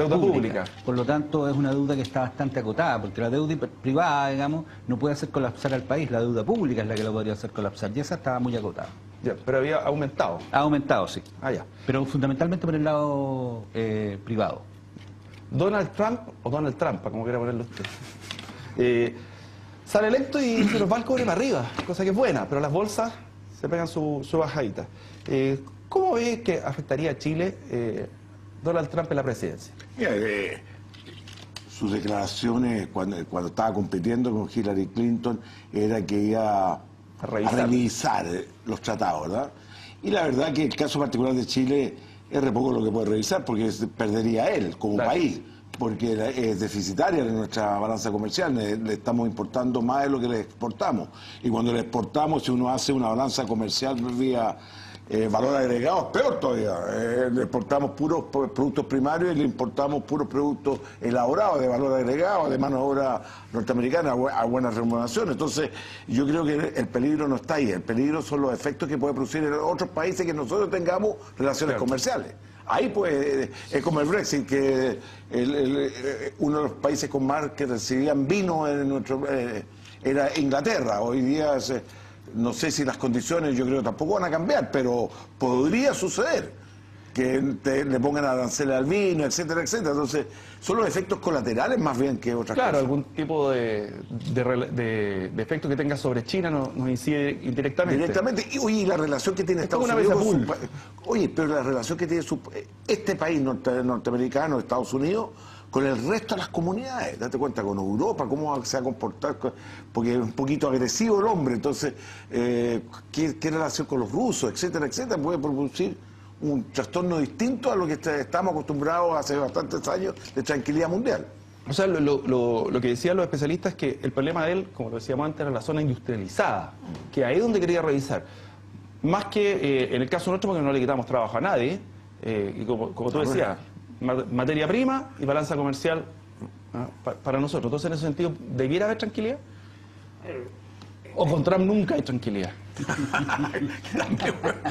pública. Por lo tanto, es una deuda que está bastante acotada, porque la deuda privada, digamos, no puede hacer colapsar al país. La deuda pública es la que lo podría hacer colapsar, y esa estaba muy acotada. Ya, pero había aumentado. Ha aumentado, sí. Ya. Pero fundamentalmente por el lado privado. Donald Trump, o Donald Trump, como quiera ponerlo usted, sale electo y se nos va el cobre para arriba, cosa que es buena, pero las bolsas se pegan su bajadita. ¿Cómo ve que afectaría a Chile Donald Trump en la presidencia? Mira, sus declaraciones cuando estaba compitiendo con Hillary Clinton era que iba a revisar los tratados, ¿verdad? Y la verdad que el caso particular de Chile es re poco lo que puede revisar, porque perdería él como país, porque es deficitaria en nuestra balanza comercial, le estamos importando más de lo que le exportamos. Y cuando le exportamos, si uno hace una balanza comercial vía valor agregado, es peor todavía. Le exportamos puros productos primarios y le importamos puros productos elaborados de valor agregado, de mano de obra norteamericana a buenas remuneraciones. Entonces, yo creo que el peligro no está ahí. El peligro son los efectos que puede producir en otros países que nosotros tengamos relaciones comerciales. Ahí pues es como el Brexit, que uno de los países con más que recibían vino en era Inglaterra. Hoy día no sé si las condiciones, yo creo que tampoco van a cambiar, pero podría suceder que le pongan aranceles al vino, etcétera, etcétera. Entonces, son los efectos colaterales más bien que otras cosas. Claro, algún tipo de efecto que tenga sobre China nos incide indirectamente. Directamente. Y oye, la relación que tiene Estados Unidos con oye, pero la relación que tiene este país norteamericano, Estados Unidos, con el resto de las comunidades, date cuenta, con Europa, cómo se va a comportar, porque es un poquito agresivo el hombre, entonces, qué relación con los rusos, etcétera, etcétera, puede producir un trastorno distinto a lo que estamos acostumbrados hace bastantes años de tranquilidad mundial. O sea, lo que decían los especialistas es que el problema de él, como lo decíamos antes, era la zona industrializada, que ahí es donde quería revisar. Más que en el caso nuestro, porque no le quitamos trabajo a nadie, Y como tú decías, materia prima y balanza comercial para nosotros. Entonces, en ese sentido, ¿debiera haber tranquilidad? ¿O con Trump nunca hay tranquilidad?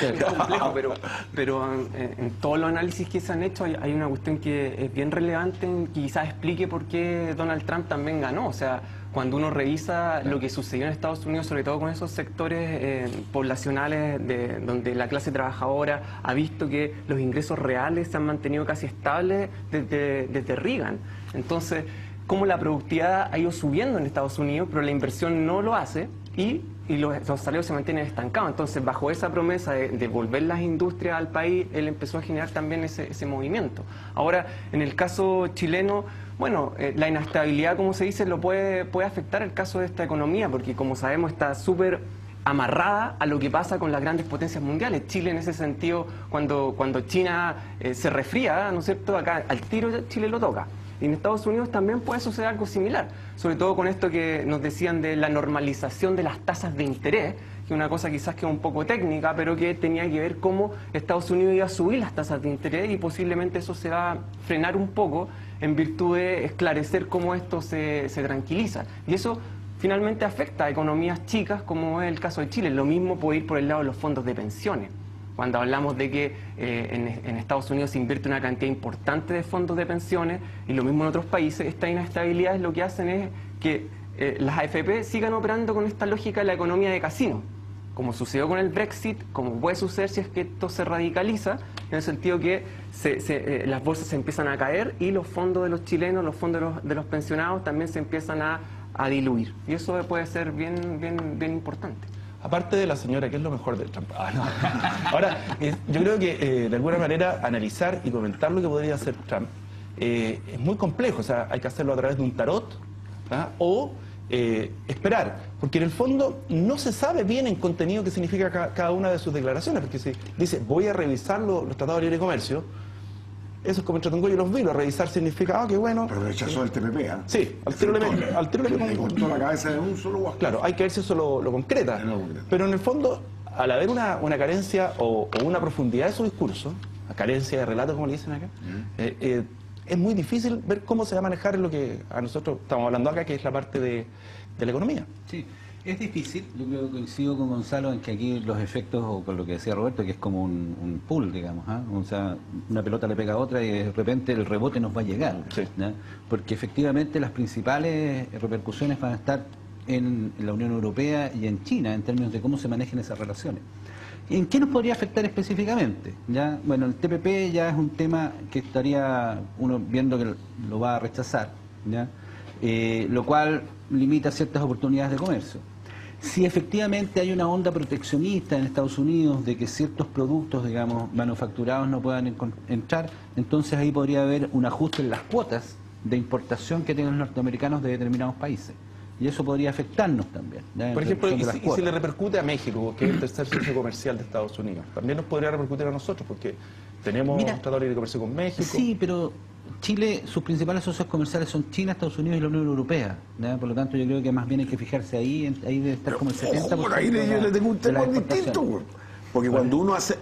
Es complejo, pero en todos los análisis que se han hecho hay una cuestión que es bien relevante, que quizás explique por qué Donald Trump también ganó. O sea, cuando uno revisa lo que sucedió en Estados Unidos, sobre todo con esos sectores poblacionales donde la clase trabajadora ha visto que los ingresos reales se han mantenido casi estables desde Reagan. Entonces, cómo la productividad ha ido subiendo en Estados Unidos, pero la inversión no lo hace y los salarios se mantienen estancados. Entonces, bajo esa promesa de volver las industrias al país, él empezó a generar también ese movimiento. Ahora, en el caso chileno, bueno, la inestabilidad, como se dice, lo puede afectar el caso de esta economía, porque como sabemos está súper amarrada a lo que pasa con las grandes potencias mundiales. Chile, en ese sentido, cuando China se resfría, ¿no es cierto?, acá al tiro Chile lo toca. Y en Estados Unidos también puede suceder algo similar, sobre todo con esto que nos decían de la normalización de las tasas de interés, que es una cosa quizás que es un poco técnica, pero que tenía que ver cómo Estados Unidos iba a subir las tasas de interés y posiblemente eso se va a frenar un poco en virtud de esclarecer cómo esto se tranquiliza. Y eso finalmente afecta a economías chicas, como es el caso de Chile. Lo mismo puede ir por el lado de los fondos de pensiones. Cuando hablamos de que en Estados Unidos se invierte una cantidad importante de fondos de pensiones y lo mismo en otros países, esta inestabilidad lo que hacen es que las AFP sigan operando con esta lógica de la economía de casino, como sucedió con el Brexit, como puede suceder si es que esto se radicaliza, en el sentido que las bolsas se empiezan a caer y los fondos de los chilenos, los fondos de los pensionados también se empiezan a diluir. Y eso puede ser bien importante. Aparte de la señora, ¿qué es lo mejor del Trump? No. Ahora, yo creo que de alguna manera analizar y comentar lo que podría hacer Trump es muy complejo. O sea, hay que hacerlo a través de un tarot o esperar. Porque en el fondo no se sabe bien en contenido qué significa cada una de sus declaraciones. Porque si dice, voy a revisar los tratados de libre comercio, eso es como entre Tongoyo y los vilos. Revisar significa, qué bueno. Pero rechazó el TPP, ¿eh? Sí, al tiro le cortó la cabeza de un solo guasco. Claro, hay que ver si eso lo concreta. Pero en el fondo, al haber una carencia o una profundidad de su discurso, una carencia de relato, como le dicen acá, es muy difícil ver cómo se va a manejar en lo que a nosotros estamos hablando acá, que es la parte de la economía. Sí. Es difícil, yo creo que coincido con Gonzalo en que aquí los efectos, o con lo que decía Roberto, que es como un pool, digamos, o sea, una pelota le pega a otra y de repente el rebote nos va a llegar, sí. Porque efectivamente las principales repercusiones van a estar en la Unión Europea y en China, en términos de cómo se manejen esas relaciones. ¿En qué nos podría afectar específicamente? ¿Ya? Bueno, el TPP ya es un tema que estaría uno viendo que lo va a rechazar, ¿ya? Lo cual limita ciertas oportunidades de comercio. Si efectivamente hay una onda proteccionista en Estados Unidos de que ciertos productos, digamos, manufacturados no puedan entrar, entonces ahí podría haber un ajuste en las cuotas de importación que tienen los norteamericanos de determinados países. Y eso podría afectarnos también. Por ejemplo, y si le repercute a México, que es el tercer socio comercial de Estados Unidos, también nos podría repercutir a nosotros, porque tenemos un tratado de libre comercio con México. Sí, pero Chile, sus principales socios comerciales son China, Estados Unidos y la Unión Europea. Por lo tanto, yo creo que más bien hay que fijarse ahí debe estar como el 70%. Ahí yo le tengo un tema distinto, porque cuando uno hace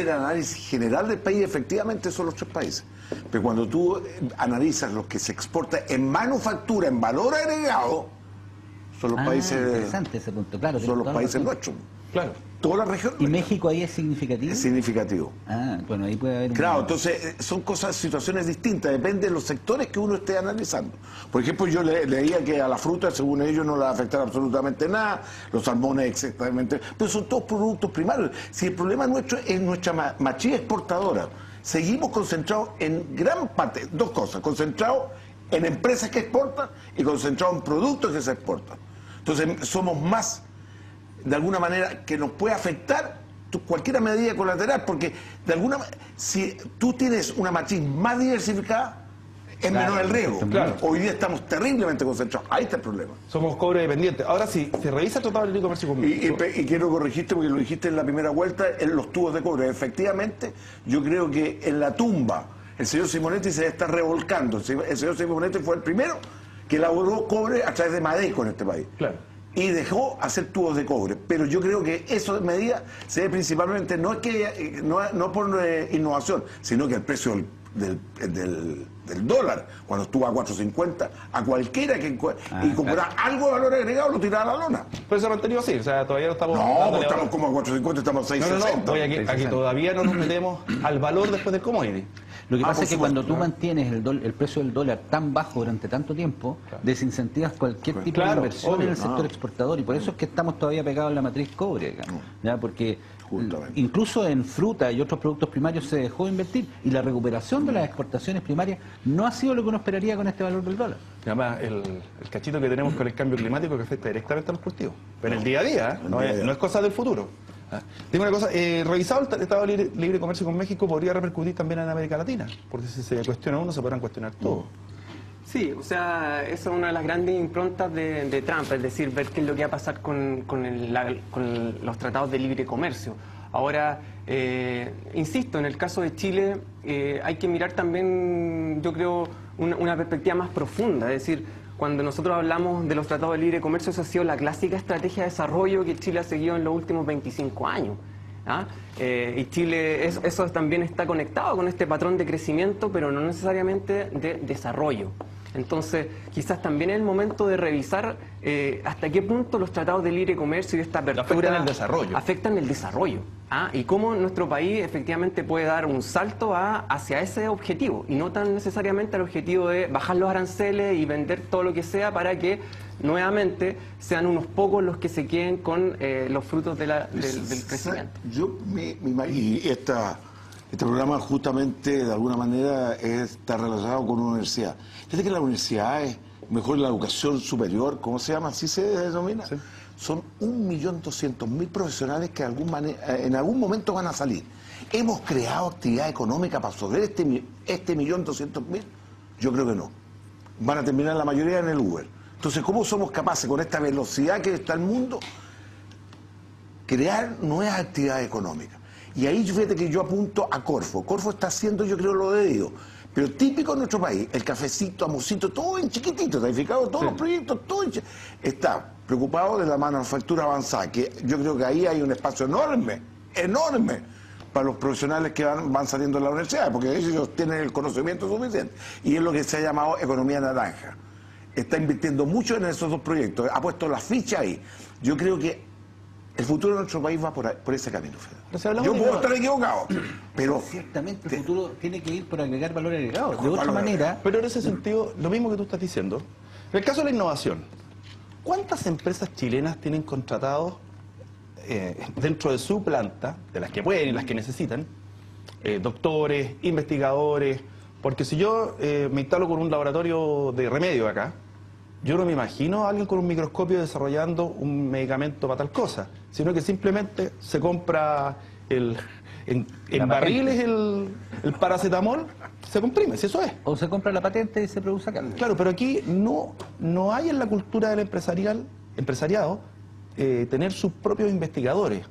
el análisis general del país, efectivamente son los 3 países. Pero cuando tú analizas lo que se exporta en manufactura, en valor agregado, son los países. Interesante ese punto, claro. Son los países nuestros. Claro. Toda la región. ¿Y México ahí es significativo? Es significativo. Bueno, ahí puede haber... Claro, entonces son situaciones distintas, depende de los sectores que uno esté analizando. Por ejemplo, yo leía que a la fruta, según ellos, no le va a afectar absolutamente nada, los salmones exactamente, pero son todos productos primarios. Si el problema nuestro es nuestra machía exportadora, seguimos concentrados en gran parte, 2 cosas, concentrados en empresas que exportan y concentrados en productos que se exportan. Entonces somos más, de alguna manera, que nos puede afectar cualquier medida colateral, porque de alguna manera, si tú tienes una matriz más diversificada, es menor el riesgo. Claro. Hoy día estamos terriblemente concentrados. Ahí está el problema. Somos cobre dependientes. Ahora sí, se revisa el tratado de libre comercio con México. Y quiero corregirte, porque lo dijiste en la primera vuelta, en los tubos de cobre. Efectivamente, yo creo que en la tumba el señor Simonetti se está revolcando. El señor Simonetti fue el primero que elaboró cobre a través de Madeco en este país. Claro. y dejó hacer tubos de cobre. Pero yo creo que eso de medida se ve principalmente, no es que no por innovación, sino que el precio del dólar, cuando estuvo a 4.50, a cualquiera que incorporara algo de valor agregado lo tiraba a la lona. Pero se ha mantenido así, o sea, todavía no estamos... No, pues estamos como a 4.50, estamos a 6.60. No, aquí todavía no nos metemos al valor después del commodity. Lo que pasa es que cuando tú ¿no? mantienes el precio del dólar tan bajo durante tanto tiempo, desincentivas cualquier tipo de inversión en el sector exportador, y por eso es que estamos todavía pegados en la matriz cobre, digamos, ¿ya? Porque incluso en fruta y otros productos primarios se dejó de invertir, y la recuperación de las exportaciones primarias no ha sido lo que uno esperaría con este valor del dólar. Además, el cachito que tenemos con el cambio climático que afecta directamente a los cultivos. Pero en el día a día, no es cosa del futuro. Dime una cosa, revisado el Tratado de Libre Comercio con México, podría repercutir también en América Latina, porque si se cuestiona uno, se podrán cuestionar todos. Sí, o sea, esa es una de las grandes improntas de Trump, es decir, ver qué es lo que va a pasar con los tratados de libre comercio. Ahora, insisto, en el caso de Chile hay que mirar también, yo creo, una perspectiva más profunda, es decir, cuando nosotros hablamos de los tratados de libre comercio, esa ha sido la clásica estrategia de desarrollo que Chile ha seguido en los últimos 25 años. Y Chile, eso también está conectado con este patrón de crecimiento, pero no necesariamente de desarrollo. Entonces, quizás también es el momento de revisar hasta qué punto los tratados de libre comercio y esta apertura afectan el desarrollo. Y cómo nuestro país efectivamente puede dar un salto hacia ese objetivo, y no tan necesariamente al objetivo de bajar los aranceles y vender todo lo que sea para que nuevamente sean unos pocos los que se queden con los frutos del crecimiento. Y este programa justamente de alguna manera está relacionado con una universidad. Fíjate que la universidad es mejor la educación superior, ¿cómo se llama? ¿Así se denomina? Sí. Son 1.200.000 profesionales que en algún momento van a salir. ¿Hemos creado actividad económica para absorber este 1.200.000? Yo creo que no. Van a terminar la mayoría en el Uber. Entonces, ¿cómo somos capaces, con esta velocidad que está el mundo, crear nuevas actividades económicas? Y ahí fíjate que yo apunto a Corfo. Corfo está haciendo, yo creo, lo debido. Pero típico en nuestro país, el cafecito, amorcito, todo en chiquitito, ¿está todos los proyectos, todo está preocupado de la manufactura avanzada, que yo creo que ahí hay un espacio enorme para los profesionales que van saliendo de la universidad, porque ellos tienen el conocimiento suficiente. Y es lo que se ha llamado economía naranja. Está invirtiendo mucho en esos dos proyectos, ha puesto la ficha ahí. Yo creo que el futuro de nuestro país va por ese camino, Fede. Yo puedo estar equivocado, pero ciertamente el futuro tiene que ir por agregar valor agregado. De otra manera... Pero en ese sentido, lo mismo que tú estás diciendo, en el caso de la innovación, ¿cuántas empresas chilenas tienen contratados dentro de su planta, de las que pueden y las que necesitan, doctores, investigadores? Porque si yo me instalo con un laboratorio de remedio acá, yo no me imagino a alguien con un microscopio desarrollando un medicamento para tal cosa, sino que simplemente se compra en barriles el paracetamol, se comprime, si eso es. O se compra la patente y se produce acá. Claro, pero aquí no hay en la cultura del empresariado tener sus propios investigadores.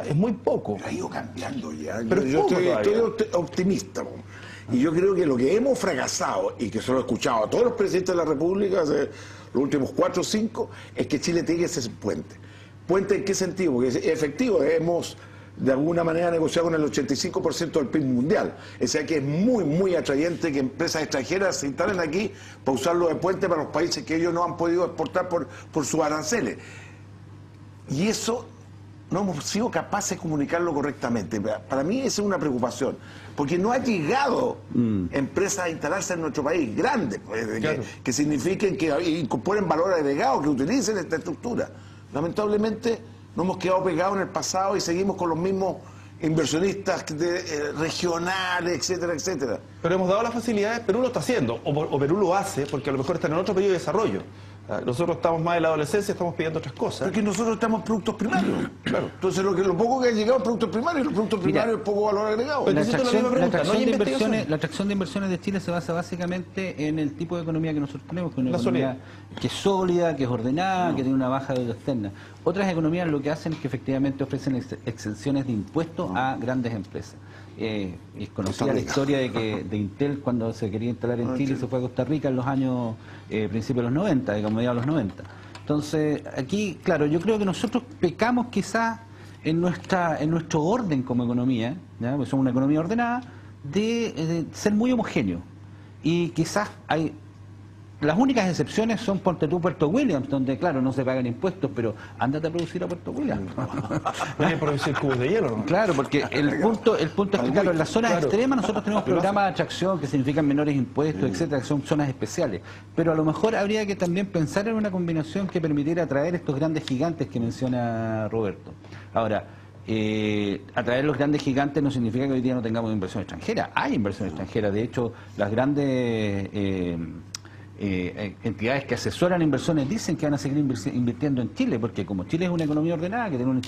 Es muy poco. Pero ha ido cambiando ya. Pero yo estoy optimista. Y yo creo que lo que hemos fracasado, y que se lo he escuchado a todos los presidentes de la República hace los últimos 4 o 5, es que Chile tiene que ser puente. ¿Puente en qué sentido? Porque efectivo, hemos de alguna manera negociado con el 85% del PIB mundial. O sea que es muy, muy atrayente que empresas extranjeras se instalen aquí para usarlo de puente para los países que ellos no han podido exportar por sus aranceles. Y eso no hemos sido capaces de comunicarlo correctamente. Para mí esa es una preocupación, porque no ha llegado empresas a instalarse en nuestro país, grandes, pues, que signifiquen, que incorporen valor agregado, que utilicen esta estructura. Lamentablemente nos hemos quedado pegados en el pasado y seguimos con los mismos inversionistas regionales, etcétera, etcétera. Pero hemos dado las facilidades, Perú lo está haciendo, o Perú lo hace, porque a lo mejor está en otro periodo de desarrollo. Nosotros estamos más en la adolescencia, estamos pidiendo otras cosas. Porque nosotros estamos en productos primarios. Claro. Entonces lo poco que ha llegado es productos primarios, y los productos primarios es poco valor agregado. La atracción de inversiones de Chile se basa básicamente en el tipo de economía que nosotros tenemos, que es una economía que es sólida, que es ordenada, que tiene una baja deuda externa. Otras economías lo que hacen es que efectivamente ofrecen exenciones de impuestos a grandes empresas. Es conocida la historia de Intel cuando se quería instalar en Chile y se fue a Costa Rica en los años principios de los 90, digamos mediados de los 90. Entonces, aquí, claro, yo creo que nosotros pecamos quizás en nuestro orden como economía, ¿ya? Porque somos una economía ordenada, de ser muy homogéneo. Y quizás hay... Las únicas excepciones son, ponte tú, Puerto Williams, donde, claro, no se pagan impuestos, pero ándate a producir a Puerto Williams. Hay que producir cubos de hielo, ¿no? Claro, porque el punto es que, claro, en las zonas extremas nosotros tenemos programas de atracción que significan menores impuestos, etcétera, que son zonas especiales. Pero a lo mejor habría que también pensar en una combinación que permitiera atraer estos grandes gigantes que menciona Roberto. Ahora, atraer los grandes gigantes no significa que hoy día no tengamos inversión extranjera. Hay inversión extranjera. De hecho, las grandes... entidades que asesoran inversiones dicen que van a seguir invirtiendo en Chile, porque como Chile es una economía ordenada, que tiene una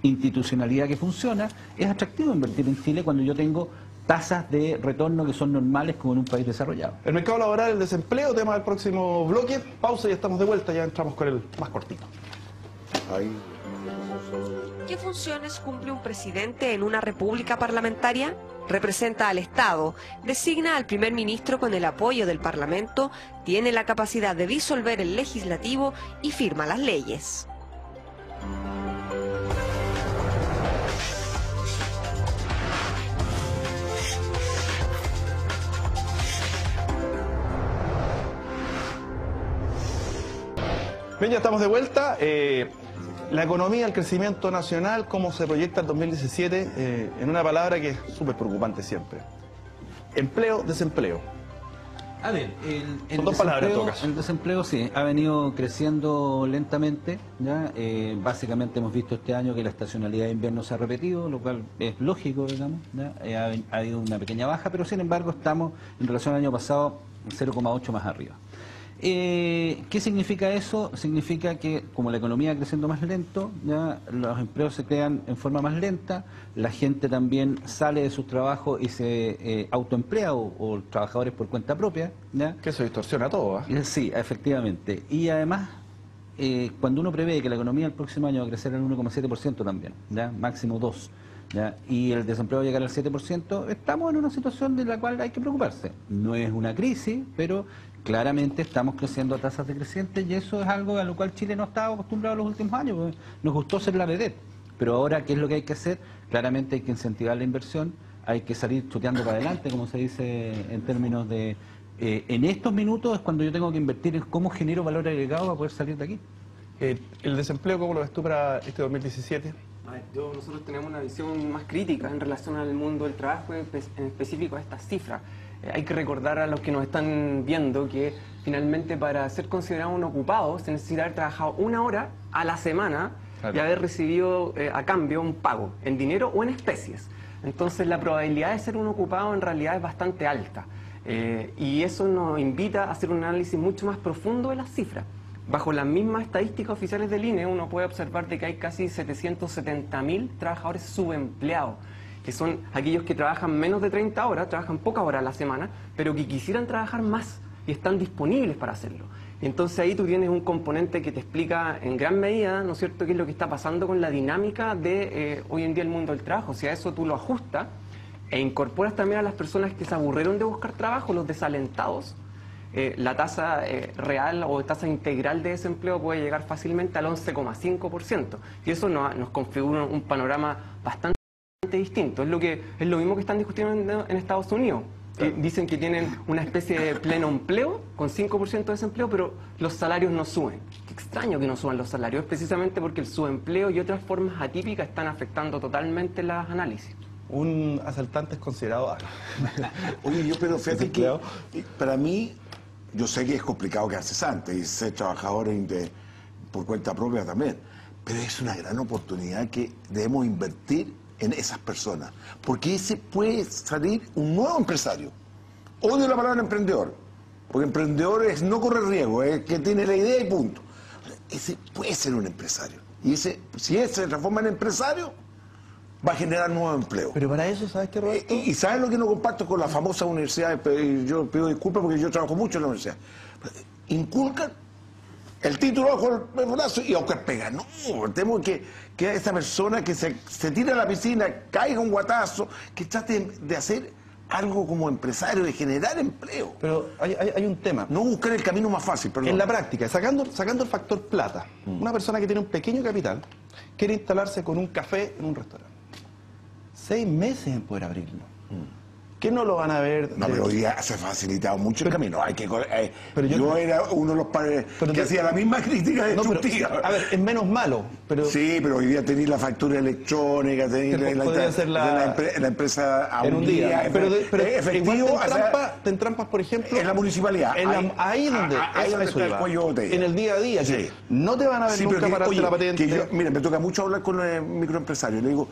institucionalidad que funciona, es atractivo invertir en Chile cuando yo tengo tasas de retorno que son normales como en un país desarrollado. El mercado laboral, el desempleo, tema del próximo bloque. Pausa y estamos de vuelta, ya entramos con el más cortito. ¿Qué funciones cumple un presidente en una república parlamentaria? Representa al Estado, designa al primer ministro con el apoyo del Parlamento, tiene la capacidad de disolver el legislativo y firma las leyes. Bien, ya estamos de vuelta. La economía, el crecimiento nacional, cómo se proyecta el 2017, en una palabra que es súper preocupante siempre. Empleo, desempleo. A ver, son dos palabras en todo caso. El desempleo sí, ha venido creciendo lentamente, ¿ya? Básicamente hemos visto este año que la estacionalidad de invierno se ha repetido, lo cual es lógico, digamos, ¿ya? Ha habido una pequeña baja, pero sin embargo estamos en relación al año pasado 0,8 más arriba. ¿Qué significa eso? Significa que como la economía va creciendo más lento, ¿ya? Los empleos se crean en forma más lenta, la gente también sale de sus trabajos y se autoemplea o trabajadores por cuenta propia, ¿ya? Que se distorsiona todo, ¿eh? Sí, efectivamente. Y además, cuando uno prevé que la economía el próximo año va a crecer al 1,7% también, ¿ya? Máximo 2%. ¿Ya? Y el desempleo va a llegar al 7%, estamos en una situación de la cual hay que preocuparse. No es una crisis, pero claramente estamos creciendo a tasas decrecientes y eso es algo a lo cual Chile no estaba acostumbrado en los últimos años. Pues nos gustó ser la vedette, pero ahora, ¿qué es lo que hay que hacer? Claramente hay que incentivar la inversión, hay que salir chuteando para adelante, como se dice en términos de... en estos minutos es cuando yo tengo que invertir en cómo genero valor agregado para poder salir de aquí. ¿El desempleo cómo lo ves tú para este 2017? Nosotros tenemos una visión más crítica en relación al mundo del trabajo, en específico a estas cifras. Hay que recordar a los que nos están viendo que finalmente para ser considerado un ocupado se necesita haber trabajado 1 hora a la semana y haber recibido a cambio un pago en dinero o en especies. Entonces la probabilidad de ser un ocupado en realidad es bastante alta y eso nos invita a hacer un análisis mucho más profundo de las cifras. Bajo las mismas estadísticas oficiales del INE, uno puede observar de que hay casi 770.000 trabajadores subempleados, que son aquellos que trabajan menos de 30 horas, trabajan pocas horas a la semana, pero que quisieran trabajar más y están disponibles para hacerlo. Y entonces ahí tú tienes un componente que te explica en gran medida, ¿no es cierto?, qué es lo que está pasando con la dinámica de hoy en día el mundo del trabajo. Si a eso tú lo ajustas e incorporas también a las personas que se aburrieron de buscar trabajo, los desalentados, la tasa real o tasa integral de desempleo puede llegar fácilmente al 11,5%. Y eso nos configura un panorama bastante distinto. Es lo mismo que están discutiendo en Estados Unidos. Dicen que tienen una especie de pleno empleo con 5% de desempleo, pero los salarios no suben. Qué extraño que no suban los salarios, precisamente porque el subempleo y otras formas atípicas están afectando totalmente las análisis. Un asaltante es considerado... Oye, pero fíjate que para mí, yo sé que es complicado que cesante y ser trabajador por cuenta propia también, pero es una gran oportunidad que debemos invertir en esas personas, porque ese puede salir un nuevo empresario. Odio la palabra emprendedor, porque emprendedor es no correr riesgo, es que tiene la idea y punto. Ese puede ser un empresario, y si ese se transforma en empresario, va a generar nuevo empleo. Pero para eso, ¿sabes qué, Roberto? Y ¿sabes lo que no comparto con las famosas universidades? Yo pido disculpas porque yo trabajo mucho en la universidad. Inculcan el título bajo el brazo y aunque pega. No, tenemos que esa persona que se tira a la piscina, caiga un guatazo, que trate de hacer algo como empresario, de generar empleo. Pero hay un tema. No buscar el camino más fácil, perdón. En la práctica, sacando el factor plata, una persona que tiene un pequeño capital quiere instalarse con un café en un restaurante. 6 meses en poder abrirlo. ¿Qué no lo van a ver? No, pero hoy día se ha facilitado mucho el camino. Hay que, yo era uno de los padres que hacía la misma crítica destructiva. A ver, es menos malo. Pero sí, pero hoy día tenéis la factura electrónica, tenéis la empresa a un día. Pero efectivo. Te entrampas, por ejemplo, en la municipalidad. Ahí donde está el cuello botella. En el día a día. Sí. No te van a ver nunca pararte la patente. Mira, me toca mucho hablar con los microempresarios. Le digo,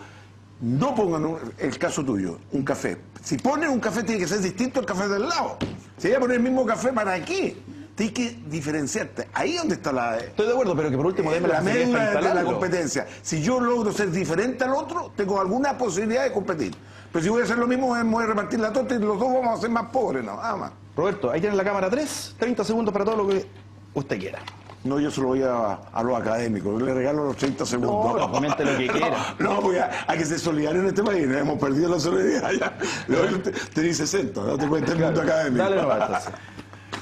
no pongan el caso tuyo, un café. Si ponen un café tiene que ser distinto al café del lado. Si voy a poner el mismo café, ¿para qué? Tienes que diferenciarte. Ahí es donde está la... Estoy de acuerdo, pero que por último déme la medida de la competencia. Si yo logro ser diferente al otro, tengo alguna posibilidad de competir. Pero si voy a hacer lo mismo, voy a repartir la torta y los dos vamos a ser más pobres, ¿no? Nada más. Roberto, ahí tienen la cámara 3, 30 segundos para todo lo que usted quiera. No, yo se lo voy a los académicos, yo le regalo los 30 segundos. No, comente lo que quiera. No, porque hay que ser solidario en este país, hemos perdido la solidaridad ya. Tenés 60, no te cuentes el mundo académico. Dale, Roberto.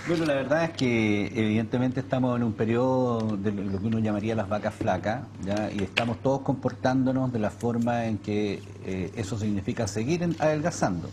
Bueno, la verdad es que evidentemente estamos en un periodo de lo que uno llamaría las vacas flacas, ¿ya? Y estamos todos comportándonos de la forma en que eso significa seguir adelgazando.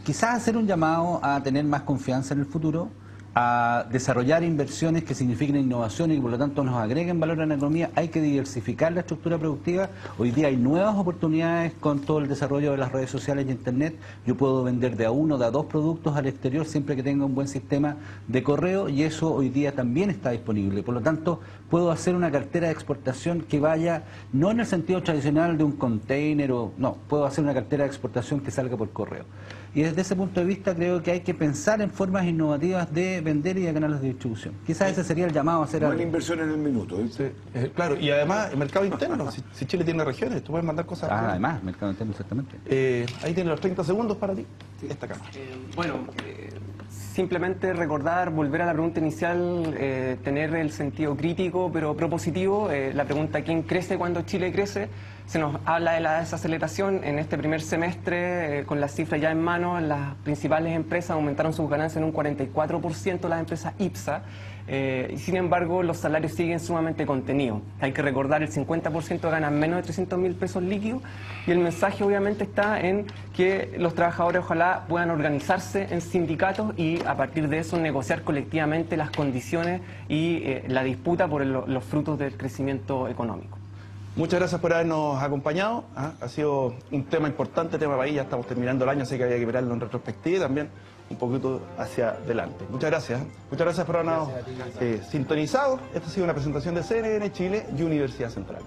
Quizás hacer un llamado a tener más confianza en el futuro, a desarrollar inversiones que signifiquen innovación y que por lo tanto nos agreguen valor a la economía. Hay que diversificar la estructura productiva. Hoy día hay nuevas oportunidades con todo el desarrollo de las redes sociales y internet. Yo puedo vender de a 1 o de a 2 productos al exterior siempre que tenga un buen sistema de correo, y eso hoy día también está disponible. Por lo tanto, puedo hacer una cartera de exportación que vaya no en el sentido tradicional de un container, no, puedo hacer una cartera de exportación que salga por correo. Y desde ese punto de vista creo que hay que pensar en formas innovativas de vender y de canales de distribución. Quizás ese sería el llamado a hacer algo. Buena inversión en el minuto. Sí, claro, y además el mercado interno. Si Chile tiene regiones, tú puedes mandar cosas. Además, mercado interno, exactamente. Ahí tienes los 30 segundos para ti, esta cámara. Simplemente recordar, volver a la pregunta inicial, tener el sentido crítico pero propositivo. La pregunta, ¿quién crece cuando Chile crece? Se nos habla de la desaceleración. En este primer semestre, con las cifras ya en mano, las principales empresas aumentaron sus ganancias en un 44%, las empresas IPSA. Y sin embargo, los salarios siguen sumamente contenidos. Hay que recordar, el 50% ganan menos de 300.000 pesos líquidos, y el mensaje obviamente está en que los trabajadores ojalá puedan organizarse en sindicatos y a partir de eso negociar colectivamente las condiciones y la disputa por los frutos del crecimiento económico. Muchas gracias por habernos acompañado. Ha sido un tema importante, tema país, ya estamos terminando el año, así que había que mirarlo en retrospectiva y también un poquito hacia adelante. Muchas gracias. Muchas gracias por habernos sintonizado. Esta ha sido una presentación de CNN Chile y Universidad Central.